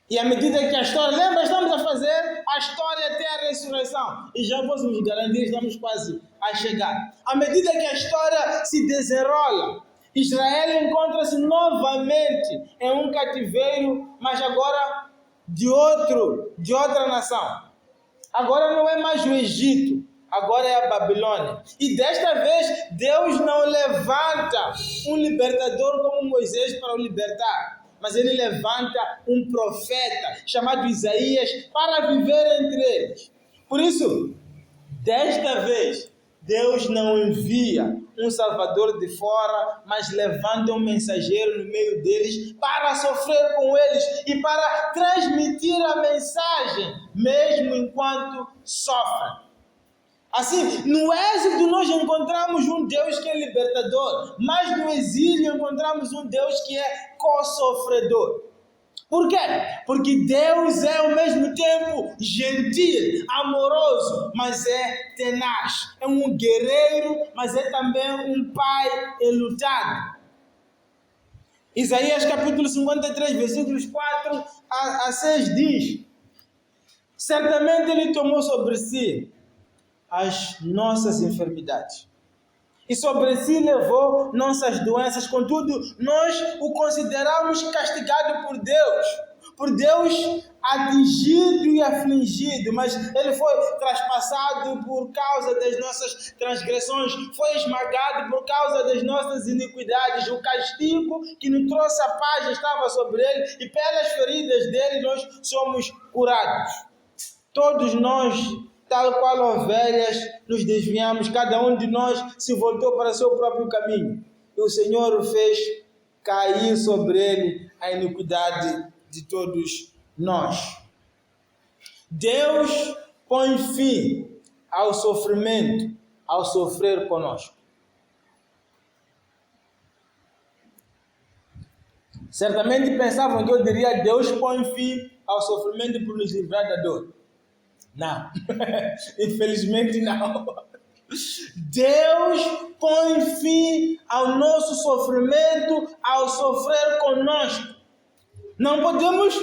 [SPEAKER 1] E à medida que a história, lembra, estamos a fazer a história até a ressurreição. E já posso nos garantir, estamos quase a chegar. À medida que a história se desenrola, Israel encontra-se novamente em um cativeiro, mas agora de outra nação. Agora não é mais o Egito, agora é a Babilônia. E desta vez Deus não levanta um libertador como Moisés para o libertar, mas Ele levanta um profeta chamado Isaías para viver entre eles. Por isso, desta vez, Deus não envia um salvador de fora, mas levanta um mensageiro no meio deles para sofrer com eles e para transmitir a mensagem, mesmo enquanto sofrem. Assim, no êxodo nós encontramos um Deus que é libertador, mas no exílio encontramos um Deus que é co-sofredor. Por quê? Porque Deus é ao mesmo tempo gentil, amoroso, mas é tenaz. É um guerreiro, mas é também um pai enlutado. Isaías capítulo 53, versículos 4 a 6 diz: certamente Ele tomou sobre si as nossas enfermidades e sobre si levou nossas doenças, contudo nós o consideramos castigado por Deus atingido e afligido, mas Ele foi traspassado por causa das nossas transgressões, foi esmagado por causa das nossas iniquidades. O castigo que nos trouxe a paz estava sobre Ele e pelas feridas dele nós somos curados. Todos nós, tal qual ovelhas, nos desviamos, cada um de nós se voltou para o seu próprio caminho. E o Senhor o fez cair sobre ele a iniquidade de todos nós. Deus põe fim ao sofrimento, ao sofrer conosco. Certamente pensavam que eu diria: Deus põe fim ao sofrimento por nos livrar da dor. Não, infelizmente não. Deus põe fim ao nosso sofrimento ao sofrer conosco. Não podemos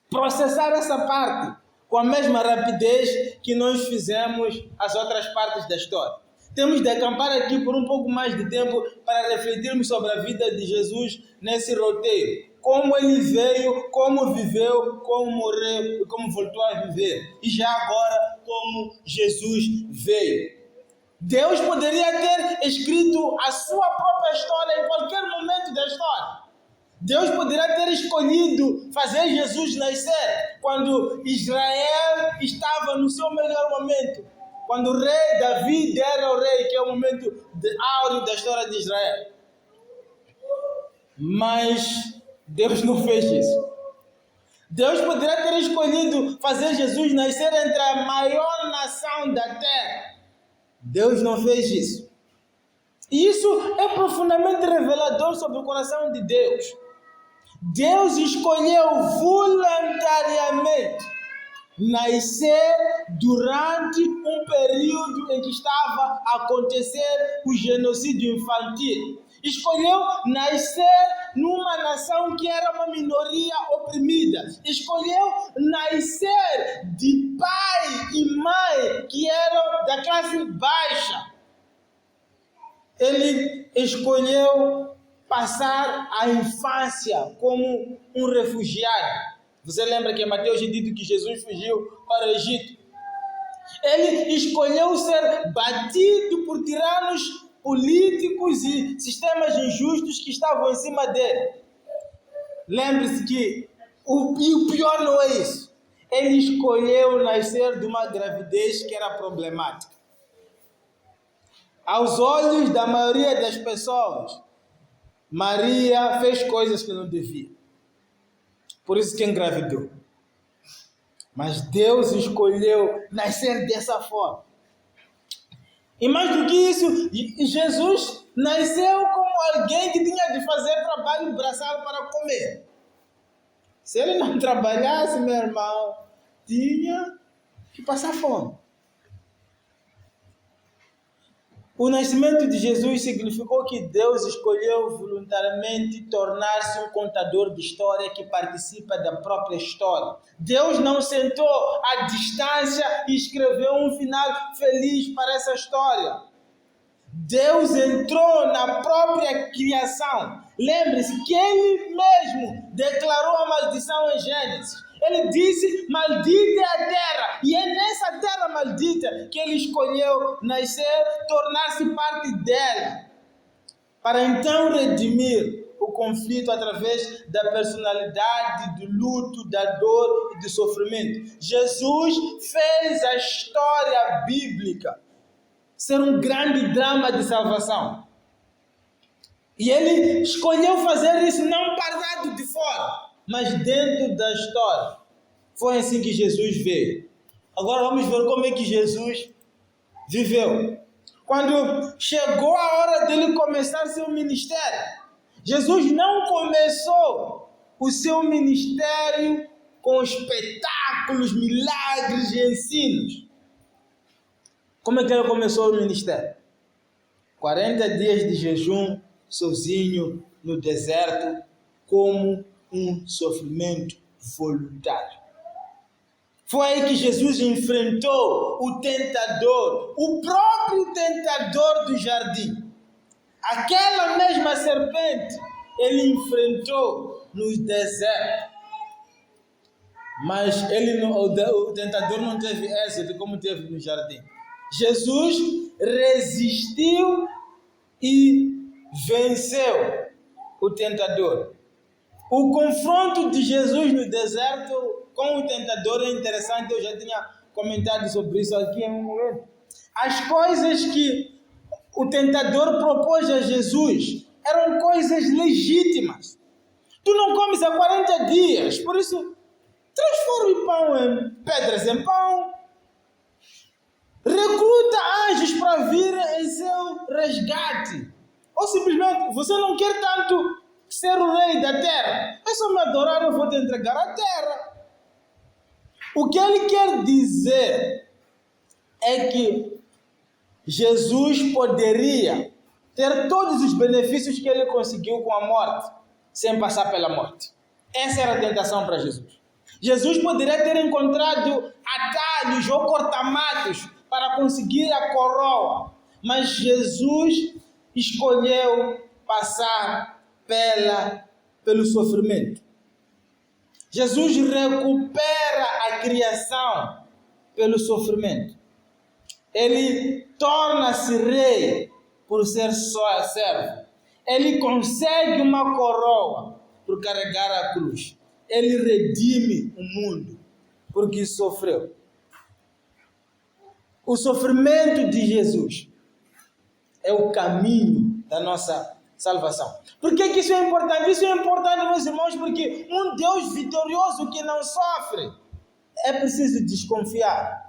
[SPEAKER 1] processar essa parte com a mesma rapidez que nós fizemos as outras partes da história. Temos de acampar aqui por um pouco mais de tempo para refletirmos sobre a vida de Jesus nesse roteiro. Como ele veio, como viveu, como morreu e como voltou a viver. E já agora, como Jesus veio. Deus poderia ter escrito a sua própria história em qualquer momento da história. Deus poderia ter escolhido fazer Jesus nascer quando Israel estava no seu melhor momento. Quando o rei Davi era o rei, que é o momento áureo da história de Israel. Mas Deus não fez isso. Deus poderia ter escolhido fazer Jesus nascer entre a maior nação da terra. Deus não fez isso. E isso é profundamente revelador sobre o coração de Deus. Deus escolheu voluntariamente nascer durante um período em que estava a acontecer o genocídio infantil. Escolheu nascer numa nação que era uma minoria oprimida. Escolheu nascer de pai e mãe que eram da classe baixa. Ele escolheu passar a infância como um refugiado. Você lembra que em Mateus é dito que Jesus fugiu para o Egito? Ele escolheu ser batido por tiranos políticos e sistemas injustos que estavam em cima dele. Lembre-se que o pior não é isso. Ele escolheu nascer de uma gravidez que era problemática. Aos olhos da maioria das pessoas, Maria fez coisas que não devia. Por isso que engravidou. Mas Deus escolheu nascer dessa forma. E mais do que isso, Jesus nasceu como alguém que tinha de fazer trabalho braçal para comer. Se ele não trabalhasse, meu irmão, tinha que passar fome. O nascimento de Jesus significou que Deus escolheu voluntariamente tornar-se um contador de história que participa da própria história. Deus não sentou à distância e escreveu um final feliz para essa história. Deus entrou na própria criação. Lembre-se que Ele mesmo declarou a maldição em Gênesis. Ele disse, maldita é a terra. E é nessa terra maldita que Ele escolheu nascer, tornar-se parte dela. Para então redimir o conflito através da personalidade, do luto, da dor e do sofrimento. Jesus fez a história bíblica ser um grande drama de salvação. E Ele escolheu fazer isso não parado de fora, mas dentro da história. Foi assim que Jesus veio. Agora vamos ver como é que Jesus viveu. Quando chegou a hora dele começar seu ministério, Jesus não começou o seu ministério com espetáculos, milagres e ensinos. Como é que ele começou o ministério? 40 dias de jejum, sozinho, no deserto, como um sofrimento voluntário. Foi aí que Jesus enfrentou o tentador, o próprio tentador do jardim. Aquela mesma serpente, ele enfrentou no deserto. Mas o tentador não teve êxito como teve no jardim. Jesus resistiu e venceu o tentador. O confronto de Jesus no deserto com o tentador é interessante, eu já tinha comentado sobre isso aqui em um momento. As coisas que o tentador propôs a Jesus eram coisas legítimas. Tu não comes há 40 dias, por isso transforma o pão em pedras em pão. Recruta anjos para virem em seu resgate. Ou simplesmente, você não quer tanto ser o rei da terra. É só me adorar, eu vou te entregar a terra. O que ele quer dizer é que Jesus poderia ter todos os benefícios que ele conseguiu com a morte, sem passar pela morte. Essa era a tentação para Jesus. Jesus poderia ter encontrado atalhos ou cortamatos para conseguir a coroa, mas Jesus escolheu passar pelo sofrimento. Jesus recupera a criação pelo sofrimento. Ele torna-se rei por ser só servo. Ele consegue uma coroa por carregar a cruz. Ele redime o mundo porque sofreu. O sofrimento de Jesus é o caminho da nossa salvação. Por que isso é importante? Isso é importante, meus irmãos, porque um Deus vitorioso que não sofre, é preciso desconfiar.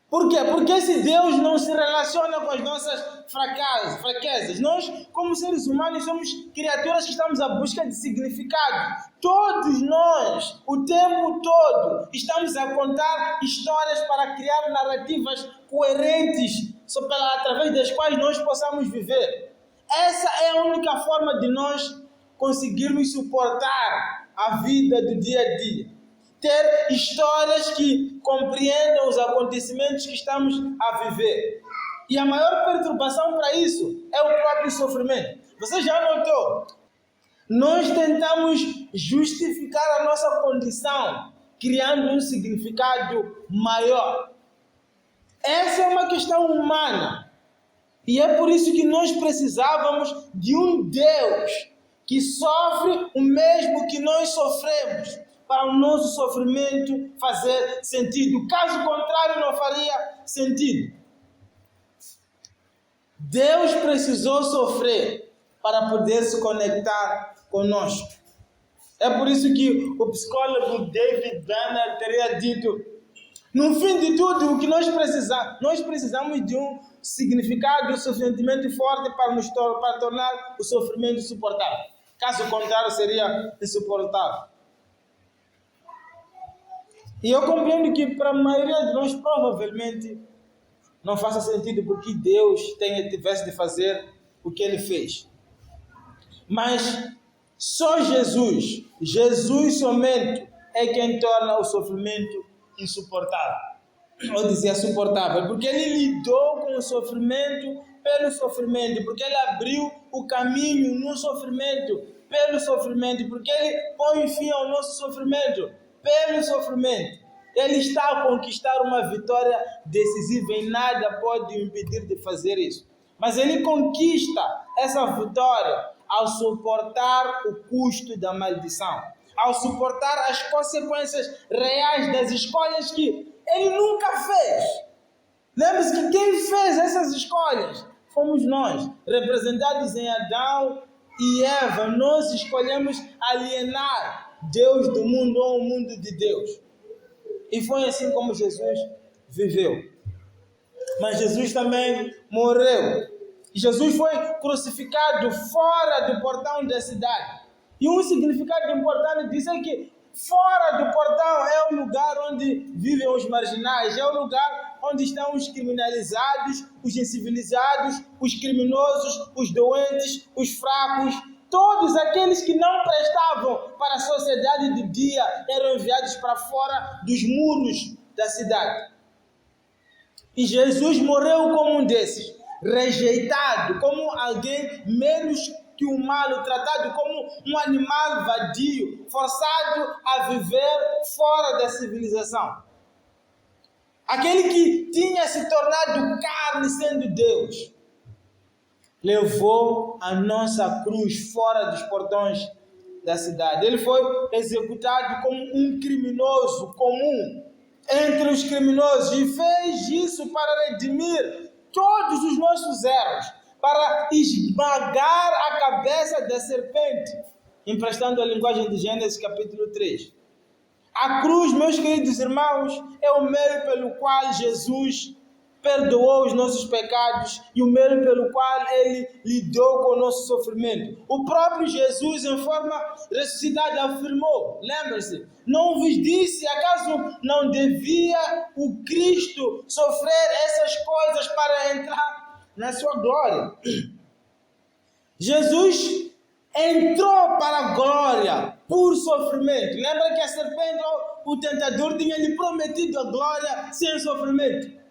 [SPEAKER 1] Por quê? Porque esse Deus não se relaciona com as nossas fraquezas. Nós, como seres humanos, somos criaturas que estamos à busca de significado. Todos nós, o tempo todo, estamos a contar histórias para criar narrativas coerentes através das quais nós possamos viver. Essa é a única forma de nós conseguirmos suportar a vida do dia a dia. Ter histórias que compreendam os acontecimentos que estamos a viver. E a maior perturbação para isso é o próprio sofrimento. Você já notou? Nós tentamos justificar a nossa condição criando um significado maior. Essa é uma questão humana. E é por isso que nós precisávamos de um Deus que sofre o mesmo que nós sofremos, para o nosso sofrimento fazer sentido. Caso contrário, não faria sentido. Deus precisou sofrer para poder se conectar conosco. É por isso que o psicólogo David Banner teria dito: no fim de tudo, o que nós precisamos de um significado suficientemente forte para tornar o sofrimento suportável. Caso contrário, seria insuportável. E eu compreendo que para a maioria de nós provavelmente não faça sentido porque Deus tivesse de fazer o que Ele fez. Mas só Jesus somente é quem torna o sofrimento insuportável. Ou dizia suportável, porque Ele lidou com o sofrimento pelo sofrimento, porque Ele abriu o caminho no sofrimento pelo sofrimento, porque Ele põe fim ao nosso sofrimento pelo sofrimento. Ele está a conquistar uma vitória decisiva e nada pode o impedir de fazer isso. Mas Ele conquista essa vitória ao suportar o custo da maldição, ao suportar as consequências reais das escolhas que Ele nunca fez. Lembre-se que quem fez essas escolhas fomos nós, representados em Adão e Eva. Nós escolhemos alienar Deus do mundo ou o mundo de Deus. E foi assim como Jesus viveu. Mas Jesus também morreu. E Jesus foi crucificado fora do portão da cidade. E um significado importante disso é que fora do portão é o lugar onde vivem os marginais, é o lugar onde estão os criminalizados, os incivilizados, os criminosos, os doentes, os fracos. Todos aqueles que não prestavam para a sociedade do dia eram enviados para fora dos muros da cidade. E Jesus morreu como um desses, rejeitado, como alguém menos que humano, tratado como um animal vadio, forçado a viver fora da civilização. Aquele que tinha se tornado carne sendo Deus, levou a nossa cruz fora dos portões da cidade. Ele foi executado como um criminoso comum entre os criminosos e fez isso para redimir todos os nossos erros, para esmagar a cabeça da serpente, emprestando a linguagem de Gênesis capítulo 3. A cruz, meus queridos irmãos, é o meio pelo qual Jesus perdoou os nossos pecados e o meio pelo qual Ele lidou com o nosso sofrimento. O próprio Jesus, em forma ressuscitada, afirmou, lembre-se, não vos disse, acaso não devia o Cristo sofrer essas coisas para entrar na sua glória? Jesus entrou para a glória por sofrimento. Lembra que a serpente, o tentador, tinha lhe prometido a glória sem sofrimento.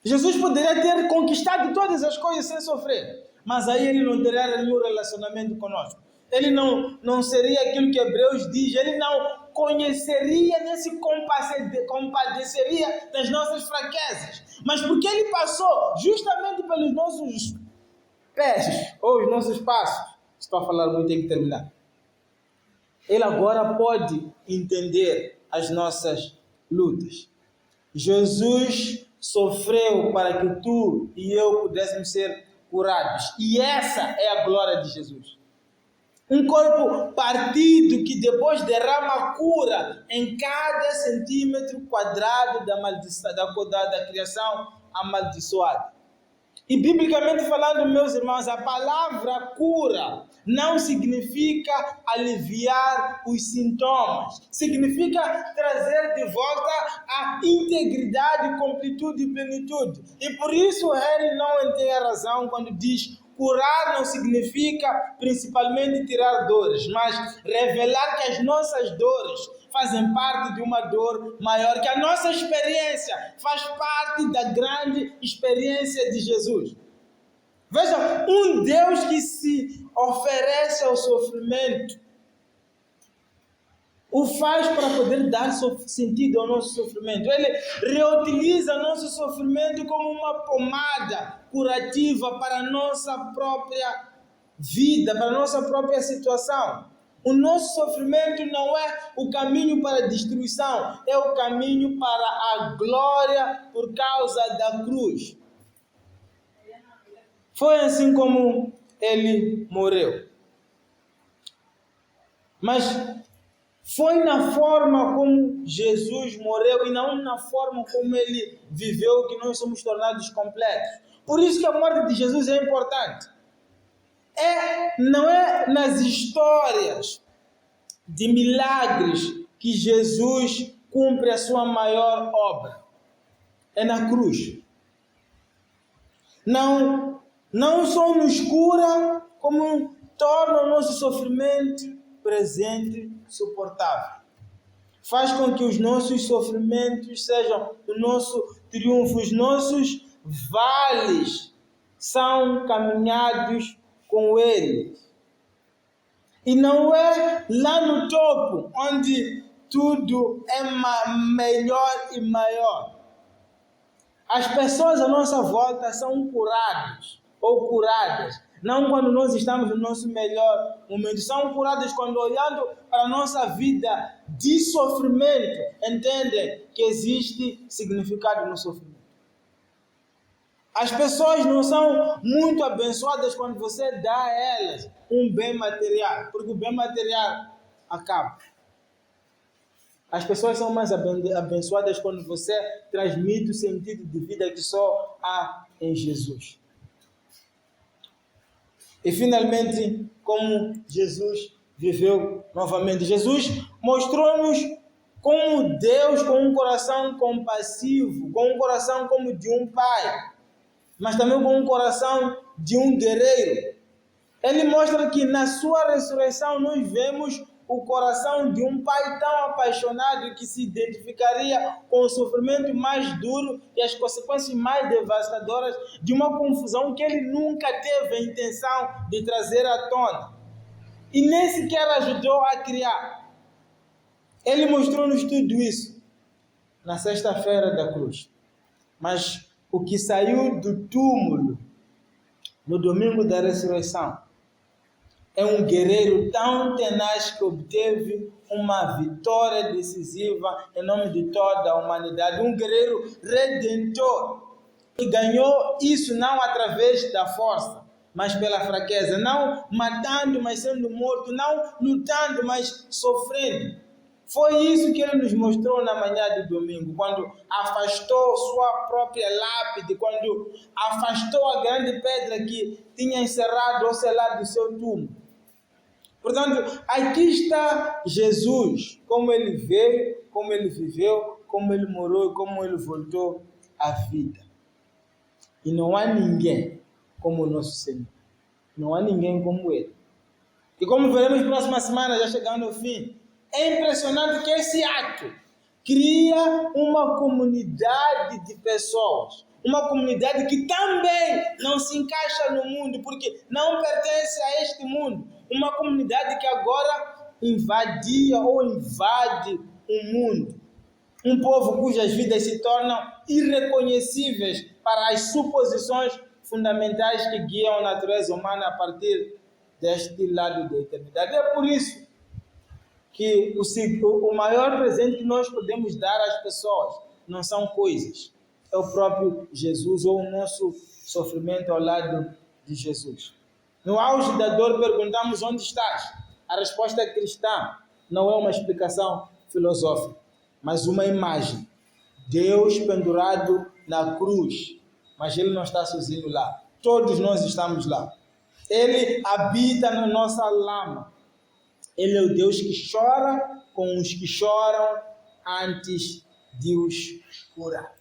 [SPEAKER 1] Jesus poderia ter conquistado todas as coisas sem sofrer, mas aí Ele não teria nenhum relacionamento conosco. ele não seria aquilo que Hebreus diz, ele não conheceria nem se compadeceria das nossas fraquezas. Mas porque ele passou justamente pelos nossos pés, ou os nossos passos, estou a falar muito, tem que terminar. Ele agora pode entender as nossas lutas. Jesus sofreu para que tu e eu pudéssemos ser curados. E essa é a glória de Jesus. Um corpo partido que depois derrama cura em cada centímetro quadrado da criação amaldiçoada. E biblicamente falando, meus irmãos, a palavra cura não significa aliviar os sintomas. Significa trazer de volta a integridade, completude e plenitude. E por isso Henry não tem a razão quando diz: curar não significa principalmente tirar dores, mas revelar que as nossas dores fazem parte de uma dor maior, que a nossa experiência faz parte da grande experiência de Jesus. Veja, um Deus que se oferece ao sofrimento, o faz para poder dar sentido ao nosso sofrimento. Ele reutiliza nosso sofrimento como uma pomada curativa para a nossa própria vida, para a nossa própria situação. O nosso sofrimento não é o caminho para a destruição, é o caminho para a glória por causa da cruz. Foi assim como ele morreu. Mas foi na forma como Jesus morreu e não na forma como ele viveu que nós somos tornados completos. Por isso que a morte de Jesus é importante. Não é nas histórias de milagres que Jesus cumpre a sua maior obra. É na cruz. Não só nos cura, como torna o nosso sofrimento presente, suportável. Faz com que os nossos sofrimentos sejam o nosso triunfo. Os nossos vales são caminhados com Ele. E não é lá no topo, onde tudo é melhor e maior. As pessoas à nossa volta são curadas ou curadas. Não quando nós estamos no nosso melhor momento. São curadas quando, olhando para a nossa vida de sofrimento, entendem que existe significado no sofrimento. As pessoas não são muito abençoadas quando você dá a elas um bem material, porque o bem material acaba. As pessoas são mais abençoadas quando você transmite o sentido de vida que só há em Jesus. E finalmente, como Jesus viveu novamente. Jesus mostrou-nos como Deus, com um coração compassivo, com um coração como de um pai, mas também com um coração de um guerreiro. Ele mostra que na sua ressurreição nós vemos o coração de um pai tão apaixonado que se identificaria com o sofrimento mais duro e as consequências mais devastadoras de uma confusão que ele nunca teve a intenção de trazer à tona e nem sequer ajudou a criar. Ele mostrou-nos tudo isso na sexta-feira da cruz. Mas o que saiu do túmulo no domingo da ressurreição é um guerreiro tão tenaz que obteve uma vitória decisiva em nome de toda a humanidade. Um guerreiro redentor que ganhou isso não através da força, mas pela fraqueza. Não matando, mas sendo morto. Não lutando, mas sofrendo. Foi isso que ele nos mostrou na manhã de domingo, quando afastou sua própria lápide, quando afastou a grande pedra que tinha encerrado ou selado o seu túmulo. Portanto, aqui está Jesus, como ele veio, como ele viveu, como ele morou e como ele voltou à vida. E não há ninguém como o nosso Senhor. Não há ninguém como ele. E como veremos na próxima semana, já chegando ao fim, é impressionante que esse ato cria uma comunidade de pessoas, uma comunidade que também não se encaixa no mundo, porque não pertence a este mundo. Uma comunidade que agora invadia ou invade o mundo. Um povo cujas vidas se tornam irreconhecíveis para as suposições fundamentais que guiam a natureza humana a partir deste lado da eternidade. É por isso que o maior presente que nós podemos dar às pessoas não são coisas, é o próprio Jesus ou o nosso sofrimento ao lado de Jesus. No auge da dor perguntamos: onde estás? A resposta cristã não é uma explicação filosófica, mas uma imagem. Deus pendurado na cruz, mas Ele não está sozinho lá. Todos nós estamos lá. Ele habita na nossa lama. Ele é o Deus que chora com os que choram antes de os curar.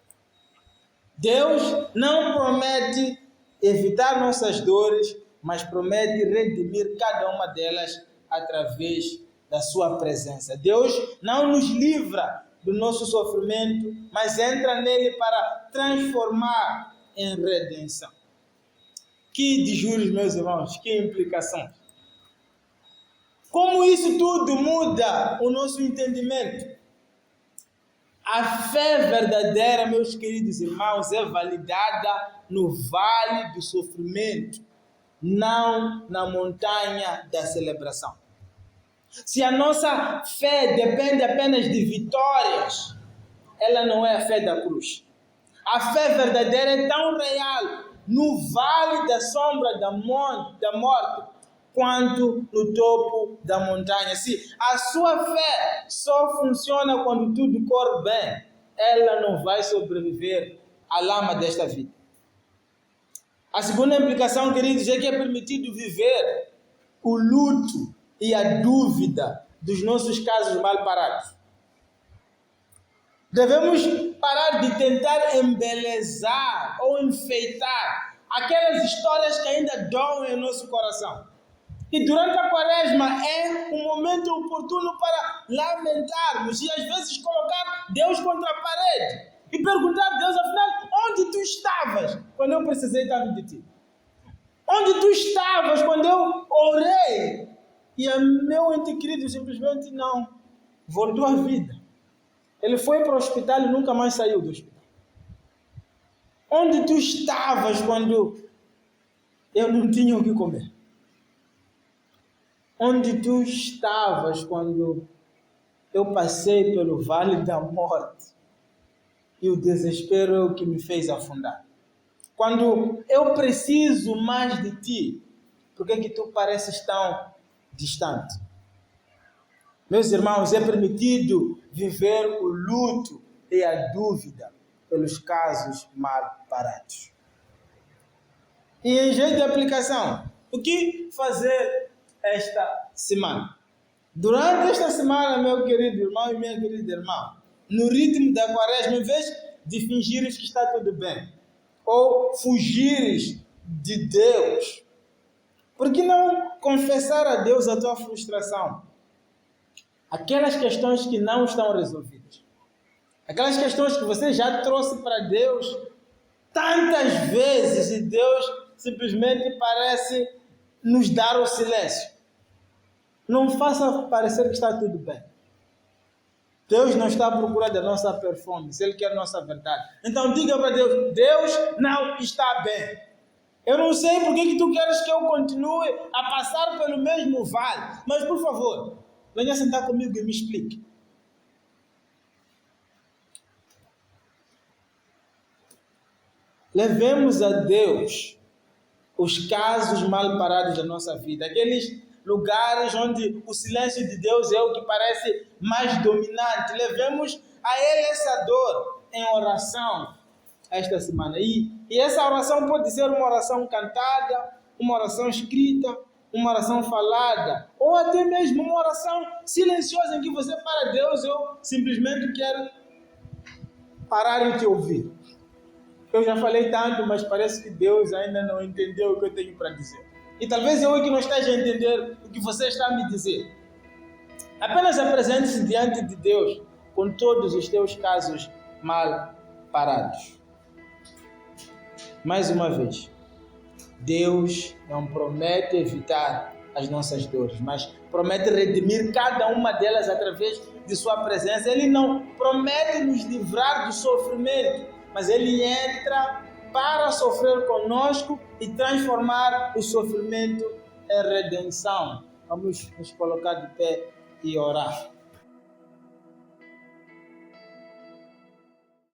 [SPEAKER 1] Deus não promete evitar nossas dores, mas promete redimir cada uma delas através da sua presença. Deus não nos livra do nosso sofrimento, mas entra nele para transformar em redenção. Que desjuros, meus irmãos, que implicações. Como isso tudo muda o nosso entendimento? A fé verdadeira, meus queridos irmãos, é validada no vale do sofrimento, não na montanha da celebração. Se a nossa fé depende apenas de vitórias, ela não é a fé da cruz. A fé verdadeira é tão real no vale da sombra da morte, quanto no topo da montanha. Se a sua fé só funciona quando tudo corre bem, ela não vai sobreviver à lama desta vida. A segunda implicação, queridos, é que é permitido viver o luto e a dúvida dos nossos casos mal parados. Devemos parar de tentar embelezar ou enfeitar aquelas histórias que ainda doem em nosso coração. E durante a quaresma é um momento oportuno para lamentarmos e às vezes colocar Deus contra a parede e perguntar a Deus, afinal, onde tu estavas quando eu precisei tanto de ti? Onde tu estavas quando eu orei e meu ente querido simplesmente não voltou à vida? Ele foi para o hospital e nunca mais saiu do hospital. Onde tu estavas quando eu não tinha o que comer? Onde tu estavas quando eu passei pelo vale da morte e o desespero é o que me fez afundar? Quando eu preciso mais de ti, por que tu pareces tão distante? Meus irmãos, é permitido viver o luto e a dúvida pelos casos mal parados. E em jeito de aplicação, o que fazer esta semana? Durante esta semana, meu querido irmão e minha querida irmã, no ritmo da quaresma, em vez de fingires que está tudo bem, ou fugires de Deus, por que não confessar a Deus a tua frustração? Aquelas questões que não estão resolvidas. Aquelas questões que você já trouxe para Deus tantas vezes e Deus simplesmente parece nos dar o silêncio. Não faça parecer que está tudo bem. Deus não está à procura da nossa performance, Ele quer a nossa verdade. Então diga para Deus, Deus não está bem. Eu não sei por que tu queres que eu continue a passar pelo mesmo vale, mas por favor, venha sentar comigo e me explique. Levemos a Deus os casos mal parados da nossa vida, aqueles lugares onde o silêncio de Deus é o que parece mais dominante. Levemos a Ele essa dor em oração esta semana. E essa oração pode ser uma oração cantada, uma oração escrita, uma oração falada, ou até mesmo uma oração silenciosa em que você para Deus, eu simplesmente quero parar e te ouvir. Eu já falei tanto, mas parece que Deus ainda não entendeu o que eu tenho para dizer. E talvez eu que não esteja a entender o que você está a me dizer. Apenas apresente-se diante de Deus com todos os teus casos mal parados. Mais uma vez, Deus não promete evitar as nossas dores, mas promete redimir cada uma delas através de sua presença. Ele não promete nos livrar do sofrimento, mas Ele entra para sofrer conosco e transformar o sofrimento em redenção. Vamos nos colocar de pé e orar.